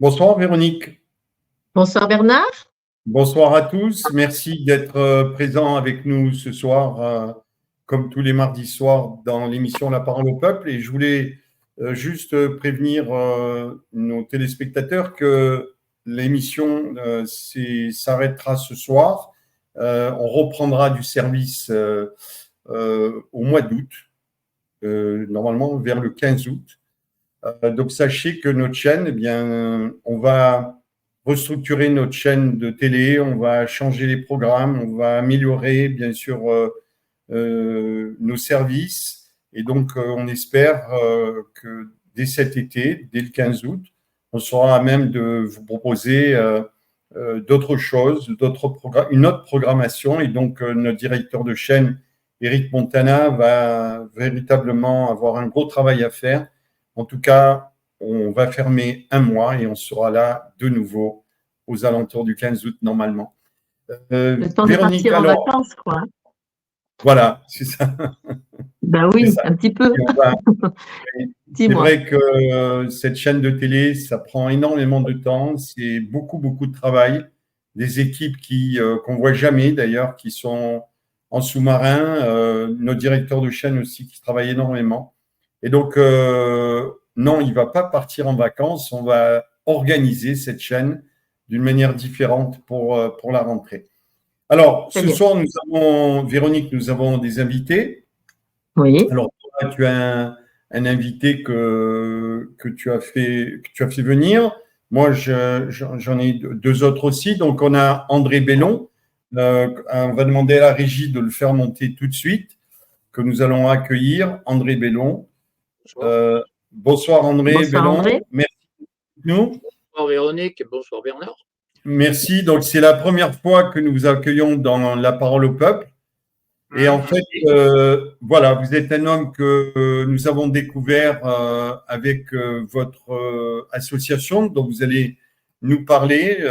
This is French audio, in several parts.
Bonsoir Véronique. Bonsoir Bernard. Bonsoir à tous. Merci d'être présents avec nous ce soir, comme tous les mardis soirs, dans l'émission La Parole au Peuple. Et je voulais juste prévenir nos téléspectateurs que l'émission s'arrêtera ce soir. On reprendra du service au mois d'août, normalement vers le 15 août. Donc sachez que notre chaîne, eh bien, on va restructurer notre chaîne de télé, on va changer les programmes, on va améliorer bien sûr nos services. Et donc on espère que dès cet été, dès le 15 août, on sera à même de vous proposer d'autres choses, une autre programmation. Et donc notre directeur de chaîne, Eric Montana, va véritablement avoir un gros travail à faire. En tout cas, on va fermer un mois et on sera là de nouveau aux alentours du 15 août normalement. Le temps Véronique, de partir en vacances, quoi. Voilà, c'est ça. Ben oui, un petit peu. C'est vrai que cette chaîne de télé, ça prend énormément de temps. C'est beaucoup, beaucoup de travail. Des équipes qu'on voit jamais d'ailleurs, qui sont en sous-marin. Nos directeurs de chaîne aussi qui travaillent énormément. Et donc, non, il ne va pas partir en vacances. On va organiser cette chaîne d'une manière différente pour la rentrée. Alors, ce soir, Véronique, nous avons des invités. Oui. Alors, toi, tu as un invité que tu as fait venir. Moi, j'en ai deux autres aussi. Donc, on a André Bellon. On va demander à la régie de le faire monter tout de suite, que nous allons accueillir. André Bellon. Bonsoir André Bellon. André. Merci de nous. Bonsoir Véronique, bonsoir Bernard. Merci. Donc, c'est la première fois que nous vous accueillons dans La Parole au Peuple. Et en fait, voilà, vous êtes un homme que nous avons découvert avec votre association dont vous allez nous parler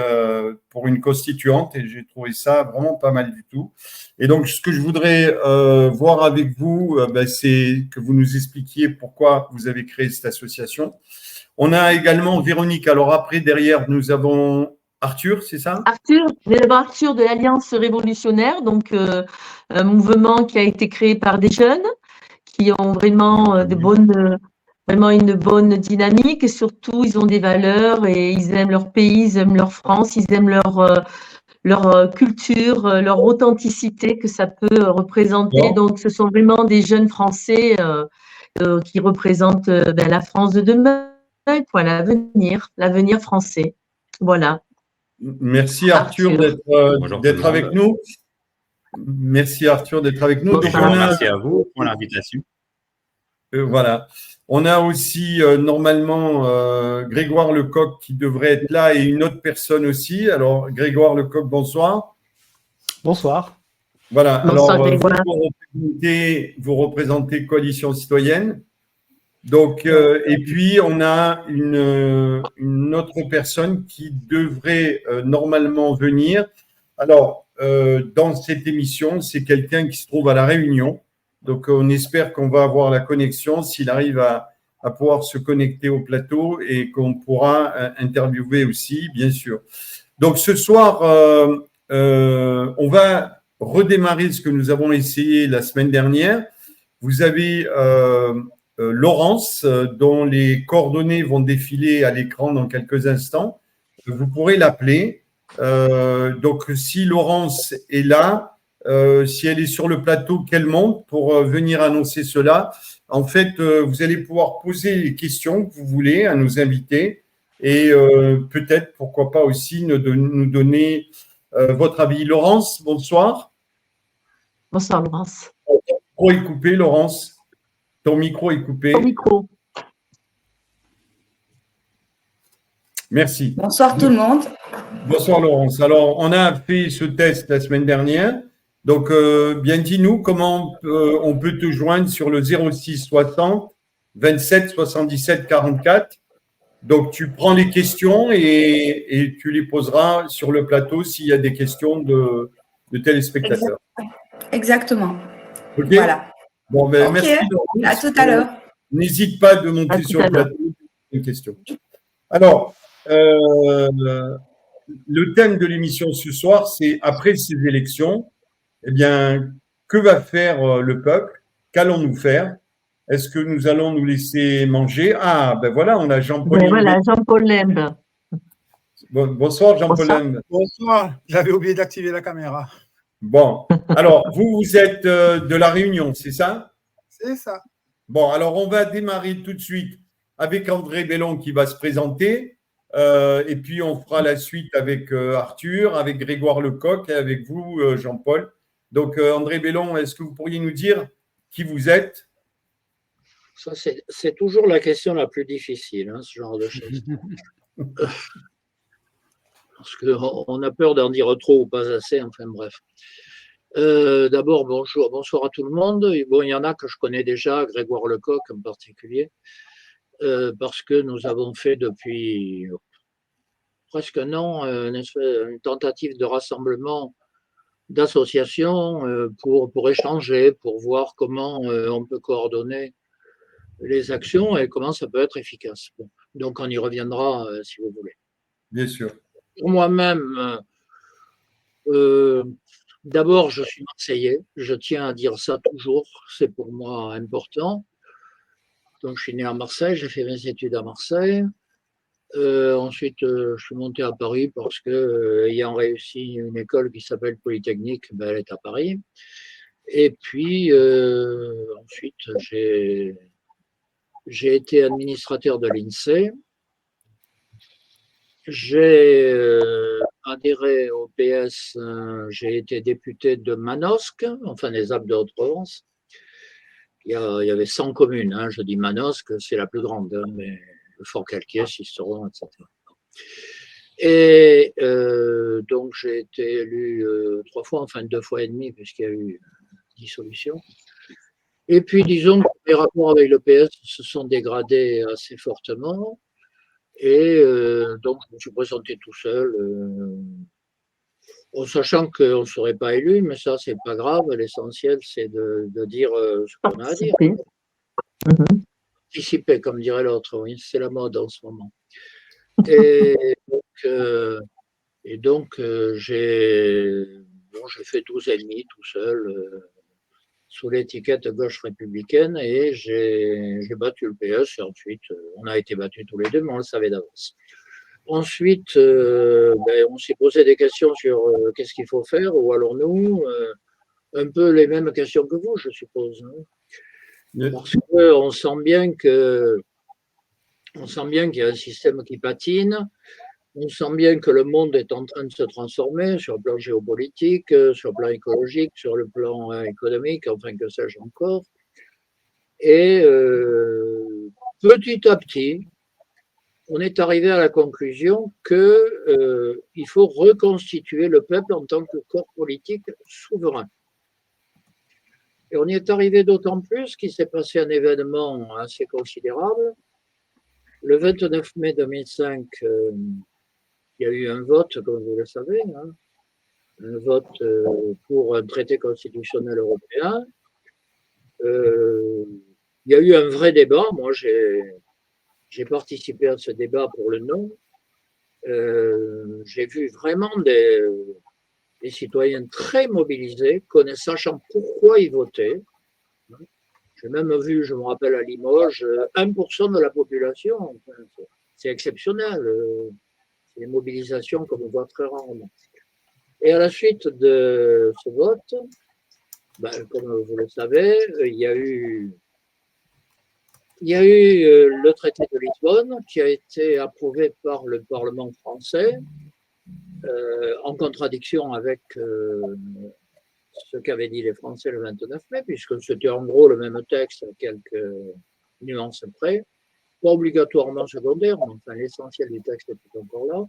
pour une constituante et j'ai trouvé ça vraiment pas mal du tout. Et donc, ce que je voudrais voir avec vous, c'est que vous nous expliquiez pourquoi vous avez créé cette association. On a également Véronique. Alors après, derrière, nous avons Arthur, c'est ça? Arthur de l'Alliance révolutionnaire, donc un mouvement qui a été créé par des jeunes qui ont vraiment vraiment une bonne dynamique et surtout ils ont des valeurs et ils aiment leur pays, ils aiment leur France, ils aiment leur culture, leur authenticité que ça peut représenter. Bon. Donc ce sont vraiment des jeunes Français qui représentent la France de demain, quoi, l'avenir français. Voilà. Merci Arthur d'être avec nous. Merci Arthur d'être avec nous. Donc, merci à vous pour l'invitation. Voilà. On a aussi normalement Grégoire Lecoq qui devrait être là et une autre personne aussi. Alors Grégoire Lecoq, bonsoir. Bonsoir. Voilà. Bonsoir, alors vous représentez Coalition Citoyenne. Donc, et puis, on a une autre personne qui devrait normalement venir. Alors, dans cette émission, c'est quelqu'un qui se trouve à La Réunion. Donc, on espère qu'on va avoir la connexion, s'il arrive à pouvoir se connecter au plateau et qu'on pourra interviewer aussi, bien sûr. Donc, ce soir, on va redémarrer ce que nous avons essayé la semaine dernière. Vous avez Laurence, dont les coordonnées vont défiler à l'écran dans quelques instants. Vous pourrez l'appeler. Donc, si Laurence est là, si elle est sur le plateau, qu'elle monte pour venir annoncer cela. En fait, vous allez pouvoir poser les questions que vous voulez à nos invités et peut-être, pourquoi pas aussi, nous donner votre avis. Laurence, bonsoir. Bonsoir, Laurence. Ton micro est coupé, Laurence. Ton micro est coupé. Ton micro. Merci. Bonsoir tout le monde. Bonsoir Laurence. Alors, on a fait ce test la semaine dernière. Donc, bien dis-nous comment on peut te joindre sur le 06 60 27 77 44. Donc, tu prends les questions et tu les poseras sur le plateau s'il y a des questions de téléspectateurs. Exactement. OK. Voilà. Bon, ben, okay. merci. Laurence. À tout à l'heure. N'hésite pas de monter sur le plateau. Une question. Alors, Euh, le thème de l'émission ce soir, c'est après ces élections, eh bien, que va faire le peuple? Qu'allons-nous faire? Est-ce que nous allons nous laisser manger? Ah, ben voilà, on a Jean-Paul Ben voilà, Imbé. Jean-Paul Lembe. Bonsoir, Jean-Paul Bonsoir. Imbé. Bonsoir, j'avais oublié d'activer la caméra. Bon, alors, vous êtes de La Réunion, c'est ça? C'est ça. Bon, alors on va démarrer tout de suite avec André Bellon qui va se présenter. Et puis on fera la suite avec Arthur, avec Grégoire Lecoq et avec vous, Jean-Paul. Donc, André Bellon, est-ce que vous pourriez nous dire qui vous êtes? Ça, c'est toujours la question la plus difficile, hein, ce genre de choses. Parce qu'on a peur d'en dire trop ou pas assez, enfin bref. D'abord, bonsoir à tout le monde. Bon, il y en a que je connais déjà, Grégoire Lecoq en particulier, parce que nous avons fait depuis presque un an une tentative de rassemblement d'associations pour échanger, pour voir comment on peut coordonner les actions et comment ça peut être efficace. Bon, donc on y reviendra si vous voulez. Bien sûr. Pour moi-même, d'abord, je suis Marseillais. Je tiens à dire ça toujours. C'est pour moi important. Donc, je suis né à Marseille. J'ai fait mes études à Marseille. Ensuite, je suis monté à Paris parce que, ayant réussi une école qui s'appelle Polytechnique, ben, elle est à Paris. Et puis, ensuite, j'ai été administrateur de l'INSEE. J'ai adhéré au PS, j'ai été député de Manosque, enfin des Alpes de Haute-Provence. Il y avait 100 communes, hein, je dis Manosque, c'est la plus grande, hein, mais le Fort-Calquier, Sisteron, etc. Et donc j'ai été élu 3 fois, enfin 2 fois et demi, puisqu'il y a eu dissolution. Et puis disons que les rapports avec le PS se sont dégradés assez fortement. Et donc, je me suis présenté tout seul, en sachant qu'on ne serait pas élu, mais ça, c'est pas grave. L'essentiel, c'est de dire ce qu'on a à dire. Participer, comme dirait l'autre, oui, c'est la mode en ce moment. Et donc j'ai fait 12 et demi tout seul, sous l'étiquette gauche républicaine, et j'ai battu le PS, et ensuite, on a été battus tous les deux, mais on le savait d'avance. Ensuite, on s'est posé des questions sur qu'est-ce qu'il faut faire, où allons-nous, un peu les mêmes questions que vous, je suppose. Hein. Parce qu'on sent bien qu'il y a un système qui patine, on sent bien que le monde est en train de se transformer sur le plan géopolitique, sur le plan écologique, sur le plan économique, enfin que sais-je encore. Et petit à petit, on est arrivé à la conclusion qu'il faut reconstituer le peuple en tant que corps politique souverain. Et on y est arrivé d'autant plus qu'il s'est passé un événement assez considérable. Le 29 mai 2005, il y a eu un vote, comme vous le savez, hein, un vote pour un traité constitutionnel européen. Il y a eu un vrai débat. Moi, j'ai participé à ce débat pour le non. J'ai vu vraiment des citoyens très mobilisés, sachant pourquoi ils votaient. J'ai même vu, je me rappelle à Limoges, 1% de la population. Enfin, c'est exceptionnel. C'est des mobilisations qu'on voit très rarement. Et à la suite de ce vote, comme vous le savez, il y a eu le traité de Lisbonne qui a été approuvé par le Parlement français, en contradiction avec ce qu'avaient dit les Français le 29 mai, puisque c'était en gros le même texte à quelques nuances près, pas obligatoirement secondaire, mais enfin l'essentiel du texte était encore là.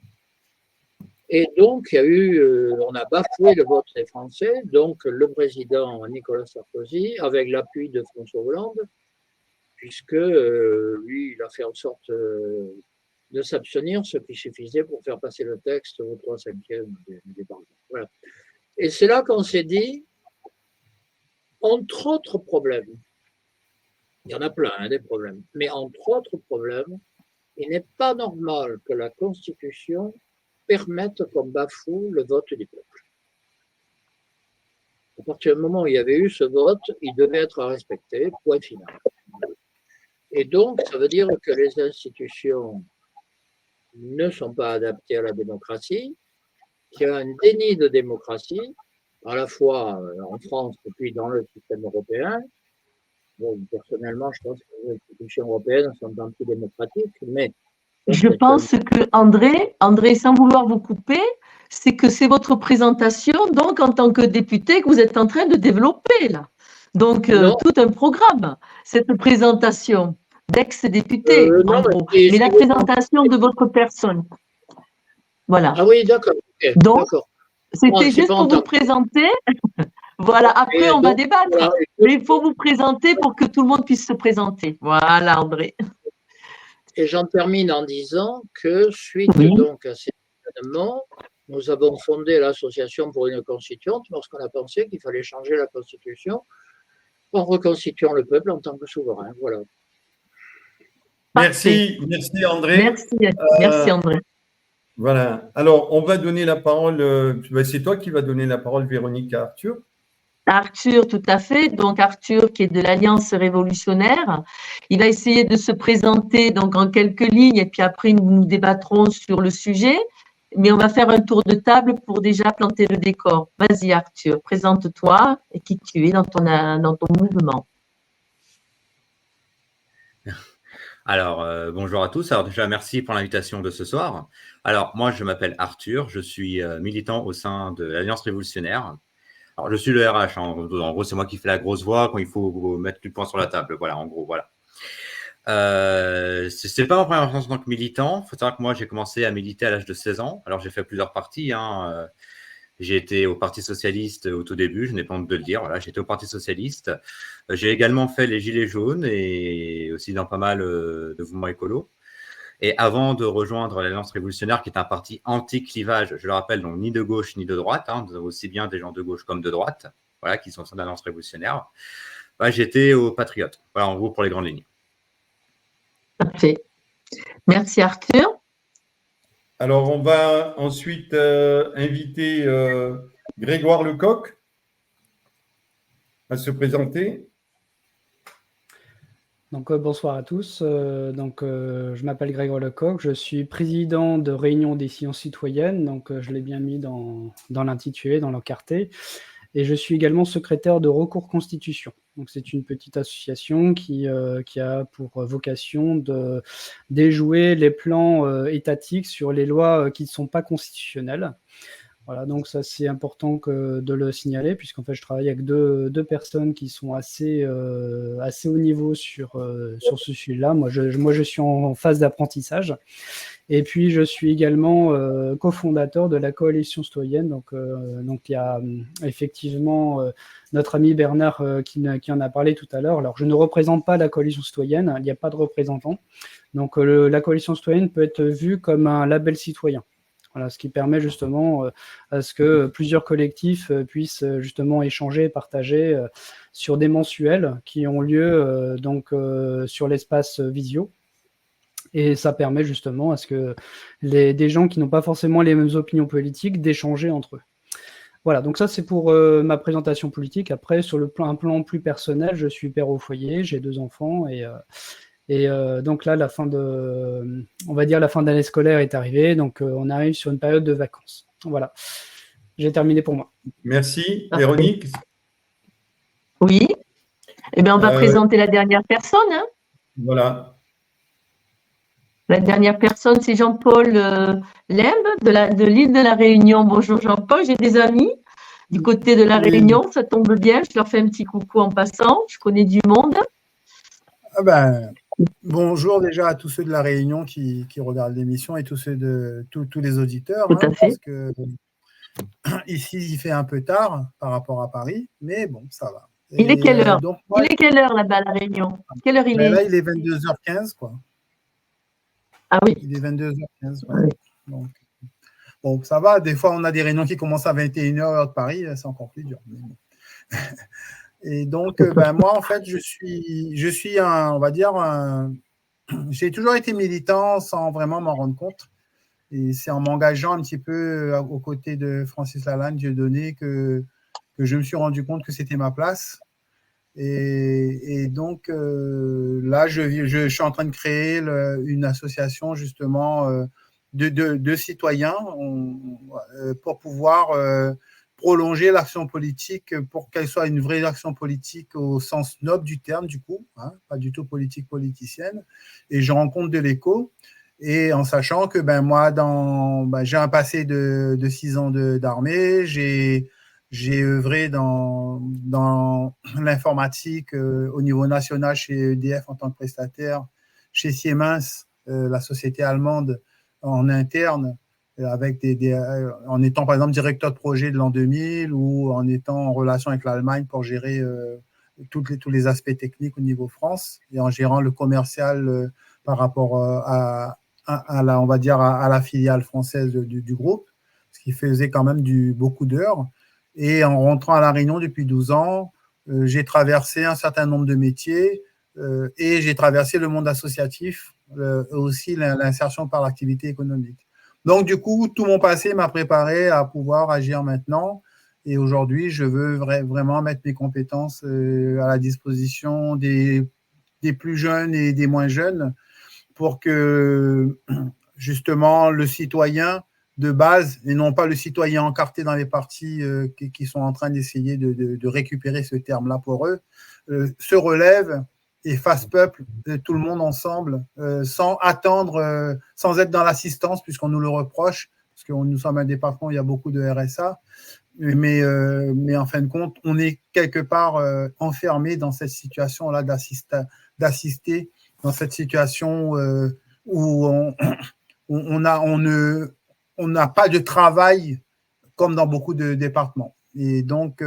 Et donc, il y a eu, on a bafoué le vote des Français, donc le président Nicolas Sarkozy, avec l'appui de François Hollande, puisque lui, il a fait en sorte de s'abstenir, ce qui suffisait pour faire passer le texte au 3/5 des Parlement. Voilà. Et c'est là qu'on s'est dit, entre autres problèmes, il y en a plein, hein, des problèmes, mais entre autres problèmes, il n'est pas normal que la Constitution permette qu'on bafoue le vote du peuple. À partir du moment où il y avait eu ce vote, il devait être respecté, point final. Et donc, ça veut dire que les institutions ne sont pas adaptées à la démocratie, qu'il y a un déni de démocratie, à la fois en France et puis dans le système européen. Bon, personnellement, je pense que les institutions européennes sont antidémocratiques, mais... Je pense que André, sans vouloir vous couper, c'est que c'est votre présentation, donc en tant que député, que vous êtes en train de développer là. Donc tout un programme, cette présentation d'ex-député, en gros. Mais la présentation de votre personne. Voilà. Ah oui, d'accord. Okay, donc, c'était juste pour vous présenter. Voilà, après on va débattre. Voilà. Mais il faut vous présenter pour que tout le monde puisse se présenter. Voilà, André. Et j'en termine en disant que suite donc à ces événements, nous avons fondé l'Association pour une Constituante parce qu'on a pensé qu'il fallait changer la Constitution en reconstituant le peuple en tant que souverain. Voilà. Merci André. Merci André. Voilà. Alors, on va donner la parole. C'est toi qui vas donner la parole, Véronique, à Arthur. Arthur, tout à fait. Donc, Arthur, qui est de l'Alliance révolutionnaire, il va essayer de se présenter donc en quelques lignes et puis après, nous débattrons sur le sujet. Mais on va faire un tour de table pour déjà planter le décor. Vas-y, Arthur, présente-toi et qui tu es dans ton mouvement. Alors, bonjour à tous. Alors déjà, merci pour l'invitation de ce soir. Alors, moi, je m'appelle Arthur. Je suis militant au sein de l'Alliance révolutionnaire. Alors, je suis le RH. En gros, c'est moi qui fais la grosse voix quand il faut mettre du poing sur la table. Voilà, en gros, voilà. C'est pas ma première expérience en tant que militant. Il faut savoir que moi, j'ai commencé à militer à l'âge de 16 ans. Alors, j'ai fait plusieurs partis. J'ai été au Parti socialiste au tout début, je n'ai pas honte de le dire. Voilà, j'étais au Parti socialiste. J'ai également fait les Gilets jaunes et aussi dans pas mal de mouvements écolos. Et avant de rejoindre l'Alliance révolutionnaire, qui est un parti anti-clivage, je le rappelle, donc ni de gauche ni de droite, nous avons aussi bien des gens de gauche comme de droite, voilà, qui sont au sein de l'Alliance révolutionnaire. J'étais aux Patriotes, voilà, en gros, pour les grandes lignes. Parfait. Merci Arthur. Alors, on va ensuite inviter Grégoire Lecoq à se présenter. Donc, bonsoir à tous. Je m'appelle Grégoire Lecoq, je suis président de Réunion des Sciences Citoyennes, donc je l'ai bien mis dans l'intitulé, dans l'encarté, et je suis également secrétaire de Recours Constitution. Donc, c'est une petite association qui a pour vocation de déjouer les plans étatiques sur les lois qui ne sont pas constitutionnelles. Voilà, donc ça c'est important de le signaler, puisqu'en fait je travaille avec deux personnes qui sont assez haut niveau sur ce sujet-là. Moi je suis en phase d'apprentissage. Et puis je suis également cofondateur de la Coalition citoyenne. Donc il y a effectivement notre ami Bernard qui en a parlé tout à l'heure. Alors je ne représente pas la Coalition citoyenne, il n'y a pas de représentant. Donc la Coalition citoyenne peut être vue comme un label citoyen. Voilà, ce qui permet justement à ce que plusieurs collectifs puissent justement échanger, partager sur des mensuels qui ont lieu sur l'espace Visio. Et ça permet justement à ce que des gens qui n'ont pas forcément les mêmes opinions politiques d'échanger entre eux. Voilà, donc ça c'est pour ma présentation politique. Après, sur un plan plus personnel, je suis père au foyer, j'ai 2 enfants et donc là, la fin d'année scolaire est arrivée, donc on arrive sur une période de vacances. Voilà, j'ai terminé pour moi. Merci. Véronique? Oui. Eh bien, on va présenter la dernière personne. Hein. Voilà. La dernière personne, c'est Jean-Paul Lembe de l'île de la Réunion. Bonjour Jean-Paul, j'ai des amis du côté de la Réunion, ça tombe bien, je leur fais un petit coucou en passant, je connais du monde. Ah ben, bonjour déjà à tous ceux de la Réunion qui regardent l'émission et tous les auditeurs. Tout à fait. Parce que ici, il fait un peu tard par rapport à Paris, mais bon, ça va. Il est quelle heure Il est quelle heure là-bas à la Réunion? Quelle heure il est? Là, il est 22h15, quoi. Ah oui. Il est 22h15, ouais. Oui. Donc, bon, ça va. Des fois, on a des réunions qui commencent à 21h heure de Paris, c'est encore plus dur. Et donc, moi, en fait, je suis on va dire, j'ai toujours été militant sans vraiment m'en rendre compte. Et c'est en m'engageant un petit peu aux côtés de Francis Lalanne, Dieudonné, que je me suis rendu compte que c'était ma place. Et donc, là, je suis en train de créer une association, justement, de citoyens pour pouvoir prolonger l'action politique, pour qu'elle soit une vraie action politique au sens noble du terme, du coup, hein, pas du tout politique politicienne. Et je rencontre de l'écho. Et en sachant que moi, j'ai un passé de 6 ans d'armée, j'ai œuvré dans l'informatique au niveau national chez EDF en tant que prestataire, chez Siemens, la société allemande, en interne, en étant par exemple directeur de projet de l'an 2000 ou en étant en relation avec l'Allemagne pour gérer tous les aspects techniques au niveau France et en gérant le commercial par rapport on va dire à la filiale française du groupe, ce qui faisait quand même beaucoup d'heures. Et en rentrant à La Réunion depuis 12 ans, j'ai traversé un certain nombre de métiers et j'ai traversé le monde associatif, aussi l'insertion par l'activité économique. Donc, du coup, tout mon passé m'a préparé à pouvoir agir maintenant. Et aujourd'hui, je veux vraiment mettre mes compétences à la disposition des plus jeunes et des moins jeunes pour que, justement, le citoyen de base, et non pas le citoyen encarté dans les partis qui sont en train d'essayer de récupérer ce terme-là pour eux, se relève et fasse peuple, tout le monde ensemble, sans attendre, sans être dans l'assistance, puisqu'on nous le reproche, parce que nous sommes un département où il y a beaucoup de RSA, mais en fin de compte, on est quelque part enfermé dans cette situation-là d'assister dans cette situation où on n'a pas de travail comme dans beaucoup de départements. Et donc,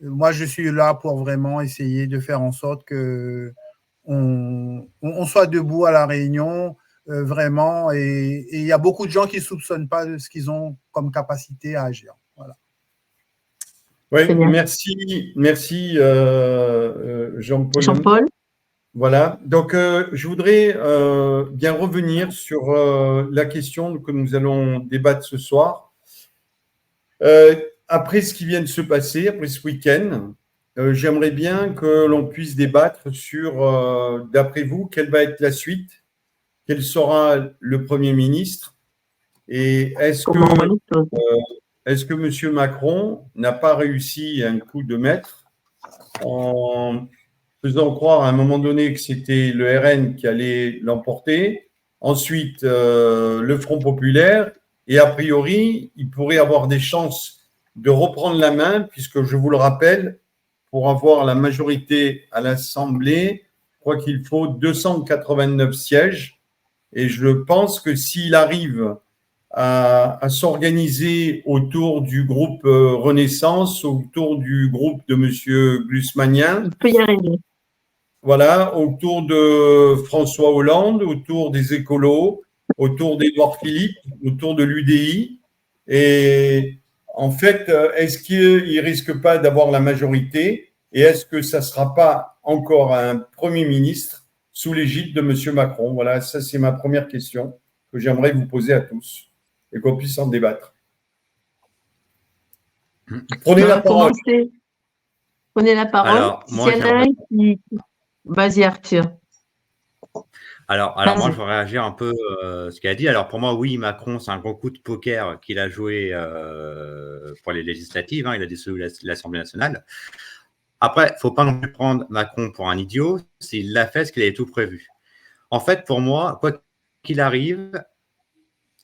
moi, je suis là pour vraiment essayer de faire en sorte que on soit debout à La Réunion, vraiment. Et il y a beaucoup de gens qui ne soupçonnent pas de ce qu'ils ont comme capacité à agir. Voilà. Oui, merci Jean-Paul. Jean-Paul. Voilà, donc je voudrais bien revenir sur la question que nous allons débattre ce soir. Après ce qui vient de se passer, après ce week-end, j'aimerais bien que l'on puisse débattre sur, d'après vous, quelle va être la suite, quel sera le Premier ministre et est-ce que M. Macron n'a pas réussi un coup de maître en faisant croire à un moment donné que c'était le RN qui allait l'emporter, ensuite le Front populaire, et a priori, il pourrait avoir des chances de reprendre la main, puisque je vous le rappelle, pour avoir la majorité à l'Assemblée, je crois qu'il faut 289 sièges, et je pense que s'il arrive à s'organiser autour du groupe Renaissance, autour du groupe de M. Glusmanien, il peut y arriver. Voilà, autour de François Hollande, autour des écolos, autour d'Édouard Philippe, autour de l'UDI. Et en fait, est-ce qu'il ne risque pas d'avoir la majorité et est-ce que ça ne sera pas encore un Premier ministre sous l'égide de M. Macron? Voilà, ça c'est ma première question que j'aimerais vous poser à tous et qu'on puisse en débattre. Prenez la parole. Prenez la parole. Alors, moi, Vas-y, Arthur. Alors moi, je vais réagir un peu à ce qu'il a dit. Alors, pour moi, oui, Macron, c'est un gros coup de poker qu'il a joué pour les législatives. Hein, il a dissolu l'Assemblée nationale. Après, il ne faut pas non plus prendre Macron pour un idiot. S'il l'a fait, ce qu'il avait tout prévu. En fait, pour moi, quoi qu'il arrive,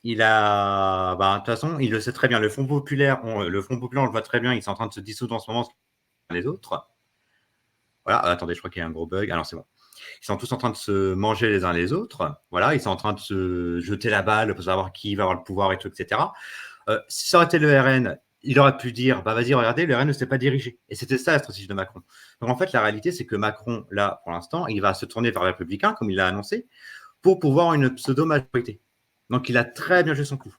il a… de toute façon, il le sait très bien. Le Front populaire, on le voit très bien. Ils sont en train de se dissoudre en ce moment les autres. Voilà, attendez, je crois qu'il y a un gros bug. Alors, c'est bon. Ils sont tous en train de se manger les uns les autres. Voilà, ils sont en train de se jeter la balle pour savoir qui va avoir le pouvoir et tout, etc. Si ça aurait été le RN, il aurait pu dire, vas-y, regardez, le RN ne s'est pas dirigé. Et c'était ça la stratégie de Macron. Donc, en fait, la réalité, c'est que Macron, là, pour l'instant, il va se tourner vers les Républicains, comme il l'a annoncé, pour pouvoir une pseudo-majorité. Donc, il a très bien joué son coup.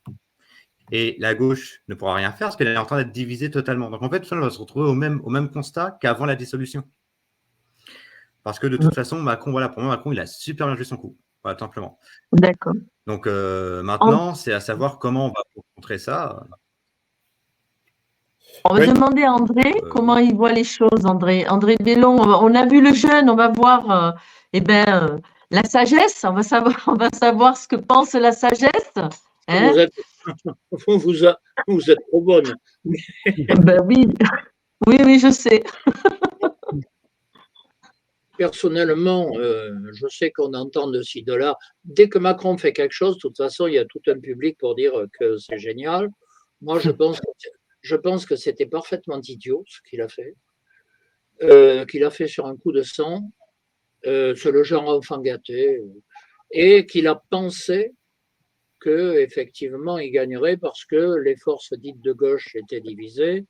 Et la gauche ne pourra rien faire parce qu'elle est en train d'être divisée totalement. Donc, en fait, tout ça, on va se retrouver au même constat qu'avant la dissolution. Parce que de toute façon, Macron, voilà, pour moi, Macron, il a super bien joué son coup. Voilà, tout simplement. D'accord. Donc maintenant, c'est à savoir comment on va contrer ça. On va Oui. demander à André comment il voit les choses, André. André Bellon, on a vu le jeune, on va voir la sagesse, on va savoir ce que pense la sagesse. Hein? Vous êtes trop bonne. Ben oui, oui, je sais. Personnellement, je sais qu'on entend de ci, de là. Dès que Macron fait quelque chose, de toute façon, il y a tout un public pour dire que c'est génial. Moi, je pense que c'était parfaitement idiot ce qu'il a fait sur un coup de sang. C'est le genre enfant gâté, et qu'il a pensé qu'effectivement il gagnerait parce que les forces dites de gauche étaient divisées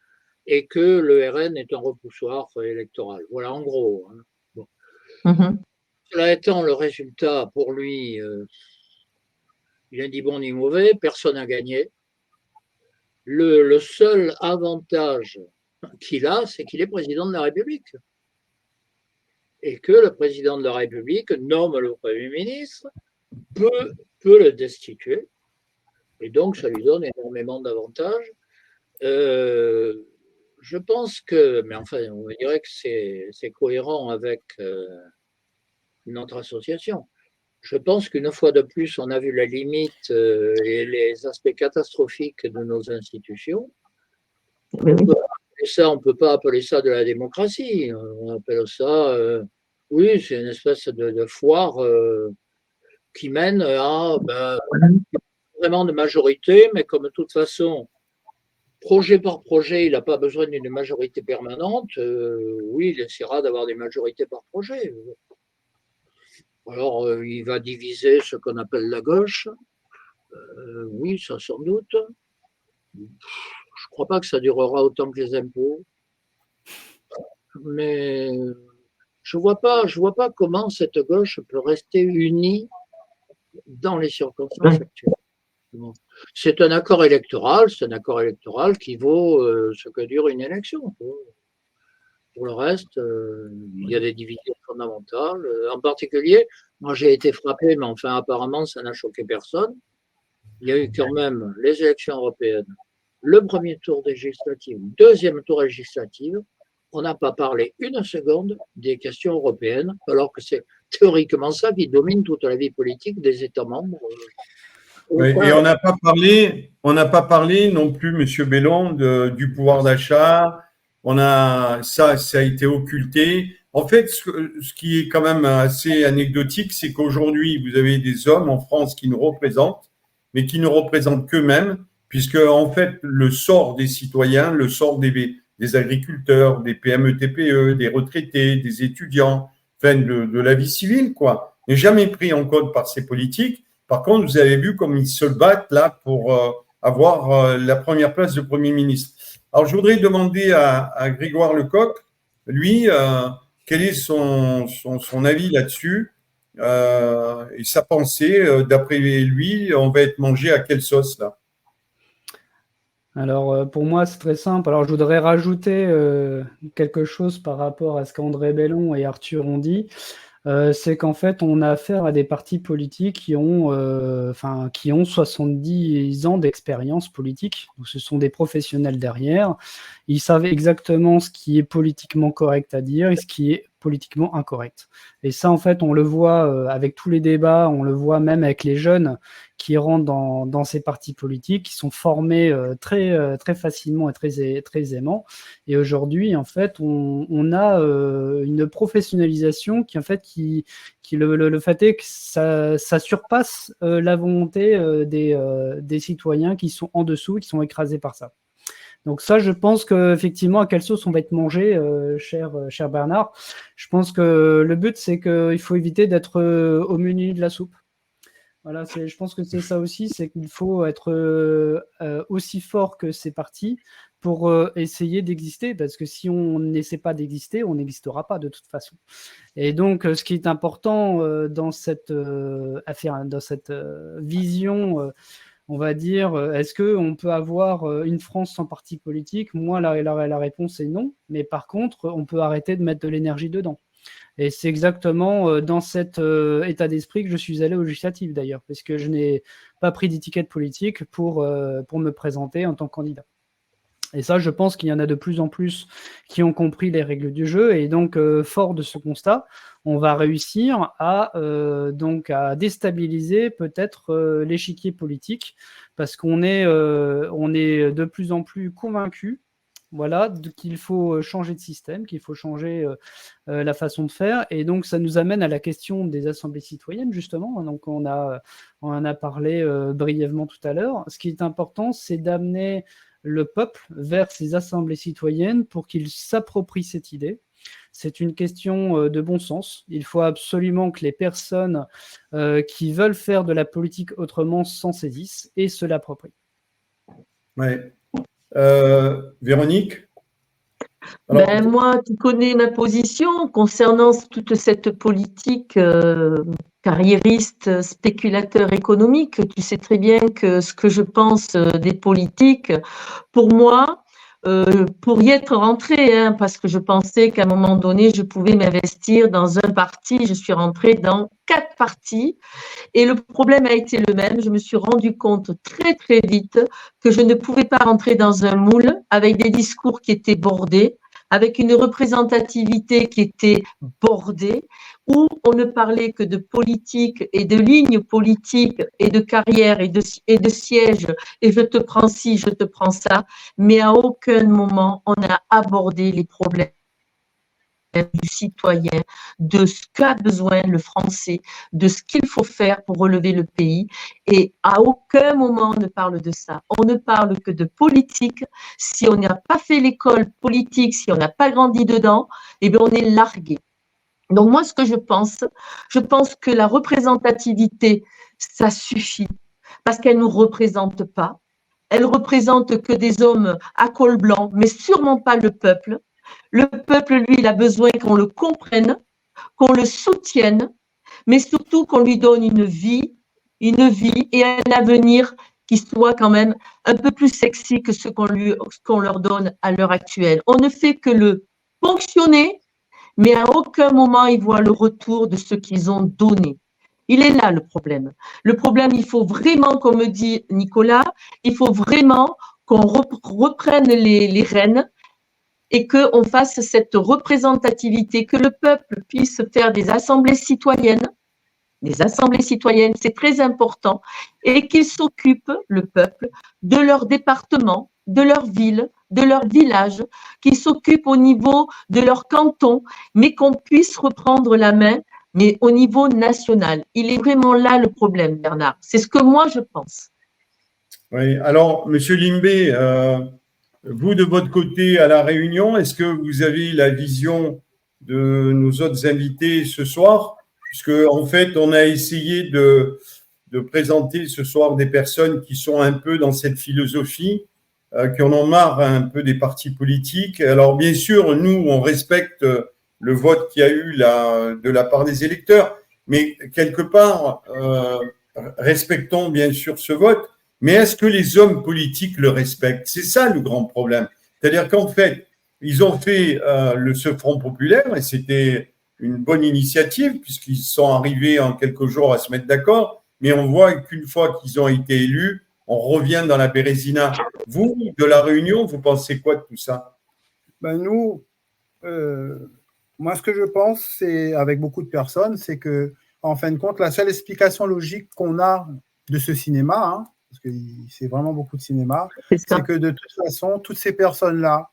et que le RN est un repoussoir électoral. Voilà, en gros. Hein. Bon. Cela étant, le résultat pour lui, il n'a ni bon ni mauvais, personne n'a gagné. Le seul avantage qu'il a, c'est qu'il est président de la République. Et que le président de la République nomme le Premier ministre, peut le destituer, et donc ça lui donne énormément d'avantages. Je pense que, mais enfin, on dirait que c'est cohérent avec notre association. Je pense qu'une fois de plus, on a vu la limite et les aspects catastrophiques de nos institutions. On ne peut pas appeler ça de la démocratie. On appelle ça, oui, c'est une espèce de foire qui mène à vraiment de majorité, mais comme de toute façon, projet par projet, il n'a pas besoin d'une majorité permanente. Oui, il essaiera d'avoir des majorités par projet. Alors, il va diviser ce qu'on appelle la gauche. Oui, ça sans doute. Je ne crois pas que ça durera autant que les impôts. Mais je vois pas comment cette gauche peut rester unie dans les circonstances actuelles. C'est un accord électoral, qui vaut ce que dure une élection. Pour le reste, il y a des divisions fondamentales. En particulier, moi j'ai été frappé, mais enfin apparemment ça n'a choqué personne. Il y a eu quand même les élections européennes, le premier tour législatif, deuxième tour législatif. On n'a pas parlé une seconde des questions européennes, alors que c'est théoriquement ça qui domine toute la vie politique des États membres. Oui, et on n'a pas parlé non plus, Monsieur Bellon, du pouvoir d'achat. Ça a été occulté. En fait, ce qui est quand même assez anecdotique, c'est qu'aujourd'hui, vous avez des hommes en France qui nous représentent, mais qui ne représentent qu'eux-mêmes, puisque en fait, le sort des citoyens, le sort des agriculteurs, des PME, TPE, des retraités, des étudiants, enfin de la vie civile, quoi, n'est jamais pris en compte par ces politiques. Par contre, vous avez vu comme ils se battent là pour avoir la première place de Premier ministre. Alors, je voudrais demander à Grégoire Lecoq, lui, quel est son avis là-dessus et sa pensée. D'après lui, on va être mangé à quelle sauce là? Alors, pour moi, c'est très simple. Alors, je voudrais rajouter quelque chose par rapport à ce qu'André Bellon et Arthur ont dit. C'est qu'en fait, on a affaire à des partis politiques qui ont 70 ans d'expérience politique. Donc, ce sont des professionnels derrière. Ils savent exactement ce qui est politiquement correct à dire et ce qui est politiquement incorrect. Et ça, en fait, on le voit avec tous les débats, on le voit même avec les jeunes qui rentrent dans ces partis politiques, qui sont formés très facilement et très aisément. Et aujourd'hui, en fait, on a une professionnalisation qui, en fait, le fait est que ça surpasse la volonté des citoyens qui sont en dessous, qui sont écrasés par ça. Donc ça, je pense qu'effectivement, à quelle sauce on va être mangé, cher Bernard. Je pense que le but, c'est qu'il faut éviter d'être au menu de la soupe. Voilà, je pense que c'est ça aussi, c'est qu'il faut être aussi fort que ces partis pour essayer d'exister, parce que si on n'essaie pas d'exister, on n'existera pas de toute façon. Et donc, ce qui est important dans cette affaire, dans cette vision, on va dire, est-ce qu'on peut avoir une France sans parti politique? Moi, la réponse est non, mais par contre, on peut arrêter de mettre de l'énergie dedans. Et c'est exactement dans cet état d'esprit que je suis allé aux législatives d'ailleurs, parce que je n'ai pas pris d'étiquette politique pour me présenter en tant que candidat. Et ça, je pense qu'il y en a de plus en plus qui ont compris les règles du jeu. Et donc, fort de ce constat, on va réussir à déstabiliser peut-être l'échiquier politique, parce qu'on est de plus en plus convaincus, voilà, qu'il faut changer de système, qu'il faut changer la façon de faire. Et donc, ça nous amène à la question des assemblées citoyennes, justement. Donc, on en a parlé brièvement tout à l'heure. Ce qui est important, c'est d'amener le peuple vers ces assemblées citoyennes pour qu'il s'approprie cette idée. C'est une question de bon sens. Il faut absolument que les personnes qui veulent faire de la politique autrement s'en saisissent et se l'approprient. Ouais. Véronique? Moi, tu connais ma position concernant toute cette politique carriériste, spéculateur économique. Tu sais très bien que ce que je pense des politiques, pour moi, pour y être rentrée, parce que je pensais qu'à un moment donné, je pouvais m'investir dans un parti. Je suis rentrée dans 4 partis et le problème a été le même. Je me suis rendu compte très, très vite que je ne pouvais pas rentrer dans un moule avec des discours qui étaient bordés, avec une représentativité qui était bordée, où on ne parlait que de politique et de lignes politiques et de carrière et de sièges, et je te prends ci, je te prends ça, mais à aucun moment on a abordé les problèmes du citoyen, de ce qu'a besoin le Français, de ce qu'il faut faire pour relever le pays. Et à aucun moment on ne parle de ça. On ne parle que de politique. Si on n'a pas fait l'école politique, si on n'a pas grandi dedans, eh bien on est largué. Donc moi, ce que je pense que la représentativité, ça suffit parce qu'elle ne nous représente pas. Elle représente que des hommes à col blanc, mais sûrement pas le peuple. Le peuple, lui, il a besoin qu'on le comprenne, qu'on le soutienne, mais surtout qu'on lui donne une vie et un avenir qui soit quand même un peu plus sexy que ce qu'on leur donne à l'heure actuelle. On ne fait que le ponctionner, mais à aucun moment ils voient le retour de ce qu'ils ont donné. Il est là le problème. Le problème, il faut vraiment, comme me dit Nicolas, il faut vraiment qu'on reprenne les rênes et qu'on fasse cette représentativité, que le peuple puisse faire des assemblées citoyennes. Les assemblées citoyennes, c'est très important, et qu'ils s'occupent, le peuple, de leur département, de leur ville, de leur village, qu'ils s'occupent au niveau de leur canton, mais qu'on puisse reprendre la main, mais au niveau national. Il est vraiment là le problème, Bernard. C'est ce que moi, je pense. Oui, alors, Monsieur Limbé, vous, de votre côté, à La Réunion, est-ce que vous avez la vision de nos autres invités ce soir? Puisque, en fait, on a essayé de présenter ce soir des personnes qui sont un peu dans cette philosophie, qui en ont marre un peu des partis politiques. Alors, bien sûr, nous, on respecte le vote qu'il y a eu de la part des électeurs, mais quelque part, respectons bien sûr ce vote. Mais est-ce que les hommes politiques le respectent? C'est ça le grand problème. C'est-à-dire qu'en fait, ils ont fait ce Front populaire et c'était une bonne initiative puisqu'ils sont arrivés en quelques jours à se mettre d'accord. Mais on voit qu'une fois qu'ils ont été élus, on revient dans la Bérésina. Vous, de La Réunion, vous pensez quoi de tout ça? Nous, moi, ce que je pense, c'est avec beaucoup de personnes, c'est que, en fin de compte, la seule explication logique qu'on a de ce cinéma, parce que c'est vraiment beaucoup de cinéma, c'est que de toute façon, toutes ces personnes-là,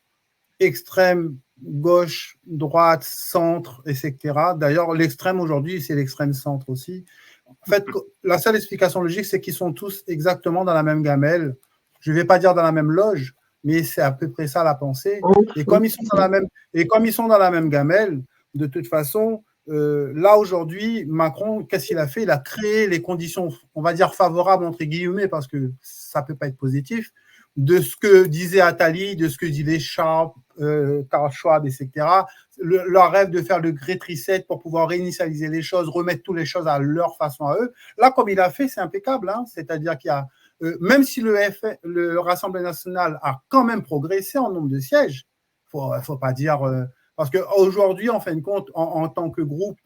extrême, gauche, droite, centre, etc. D'ailleurs, l'extrême aujourd'hui, c'est l'extrême centre aussi. En fait, la seule explication logique, c'est qu'ils sont tous exactement dans la même gamelle. Je ne vais pas dire dans la même loge, mais c'est à peu près ça la pensée. Et comme ils sont dans la même gamelle, de toute façon, là aujourd'hui, Macron, qu'est-ce qu'il a fait? Il a créé les conditions, on va dire favorables entre guillemets, parce que ça ne peut pas être positif, de ce que disait Attali, de ce que disaient Karl Schwab, etc. Leur rêve de faire le Great Reset pour pouvoir réinitialiser les choses, remettre toutes les choses à leur façon à eux. Là, comme il a fait, c'est impeccable. C'est-à-dire qu'il y a, même si le Rassemblement national a quand même progressé en nombre de sièges, faut pas dire Parce qu'aujourd'hui, en fin de compte, en tant que groupe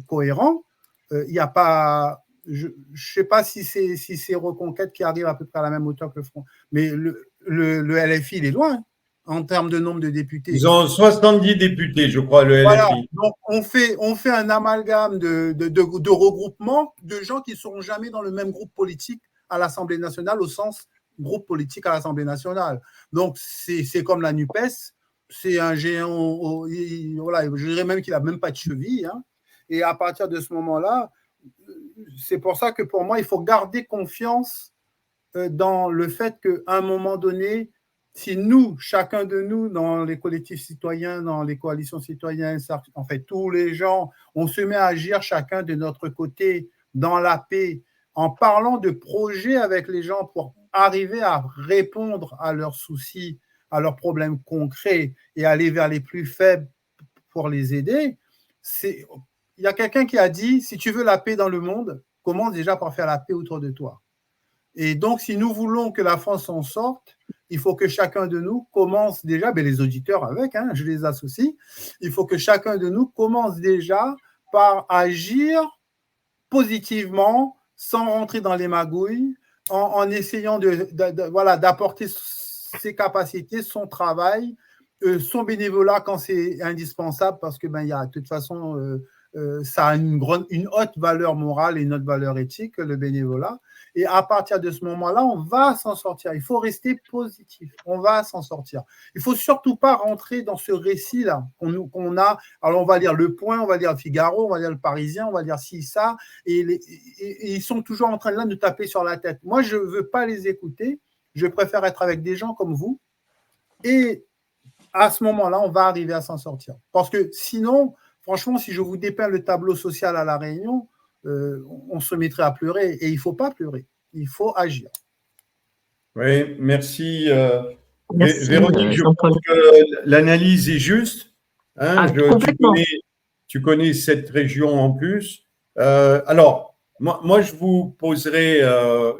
cohérent, il n'y a pas… Je ne sais pas si c'est Reconquête qui arrive à peu près à la même hauteur que le Front, mais le LFI, il est loin hein, en termes de nombre de députés. Ils ont 70 députés, je crois, le Voilà, LFI. donc on fait un amalgame de regroupement de gens qui ne seront jamais dans le même groupe politique à l'Assemblée nationale, au sens groupe politique à l'Assemblée nationale. Donc c'est comme la NUPES, c'est un géant, voilà, je dirais même qu'il n'a même pas de cheville. Hein. Et à partir de ce moment-là, c'est pour ça que pour moi, il faut garder confiance dans le fait qu'à un moment donné, si nous, chacun de nous, dans les collectifs citoyens, dans les coalitions citoyennes, en fait, tous les gens, on se met à agir chacun de notre côté dans la paix, en parlant de projets avec les gens pour arriver à répondre à leurs soucis, à leurs problèmes concrets et aller vers les plus faibles pour les aider. Il y a quelqu'un qui a dit, si tu veux la paix dans le monde, commence déjà par faire la paix autour de toi. Et donc, si nous voulons que la France en sorte, il faut que chacun de nous commence déjà, ben les auditeurs avec, hein, je les associe, il faut que chacun de nous commence déjà par agir positivement, sans rentrer dans les magouilles, en essayant voilà, d'apporter ses capacités, son travail, son bénévolat quand c'est indispensable, parce que ben, y a, de toute façon, ça a une haute valeur morale et une haute valeur éthique, le bénévolat. Et à partir de ce moment-là, on va s'en sortir. Il faut rester positif. On va s'en sortir. Il ne faut surtout pas rentrer dans ce récit-là qu'on a. Alors, on va lire Le Point, on va lire Le Figaro, on va lire Le Parisien, on va lire ci, ça. Et ils sont toujours en train de nous taper sur la tête. Moi, je ne veux pas les écouter. Je préfère être avec des gens comme vous. Et à ce moment-là, on va arriver à s'en sortir. Parce que sinon, franchement, si je vous dépeins le tableau social à La Réunion, on se mettrait à pleurer. Et il ne faut pas pleurer. Il faut agir. Oui, merci. Merci, Véronique, je Jean-Paul. pense que l'analyse est juste. Hein, Complètement. tu connais cette région en plus. Alors, moi, je vous poserai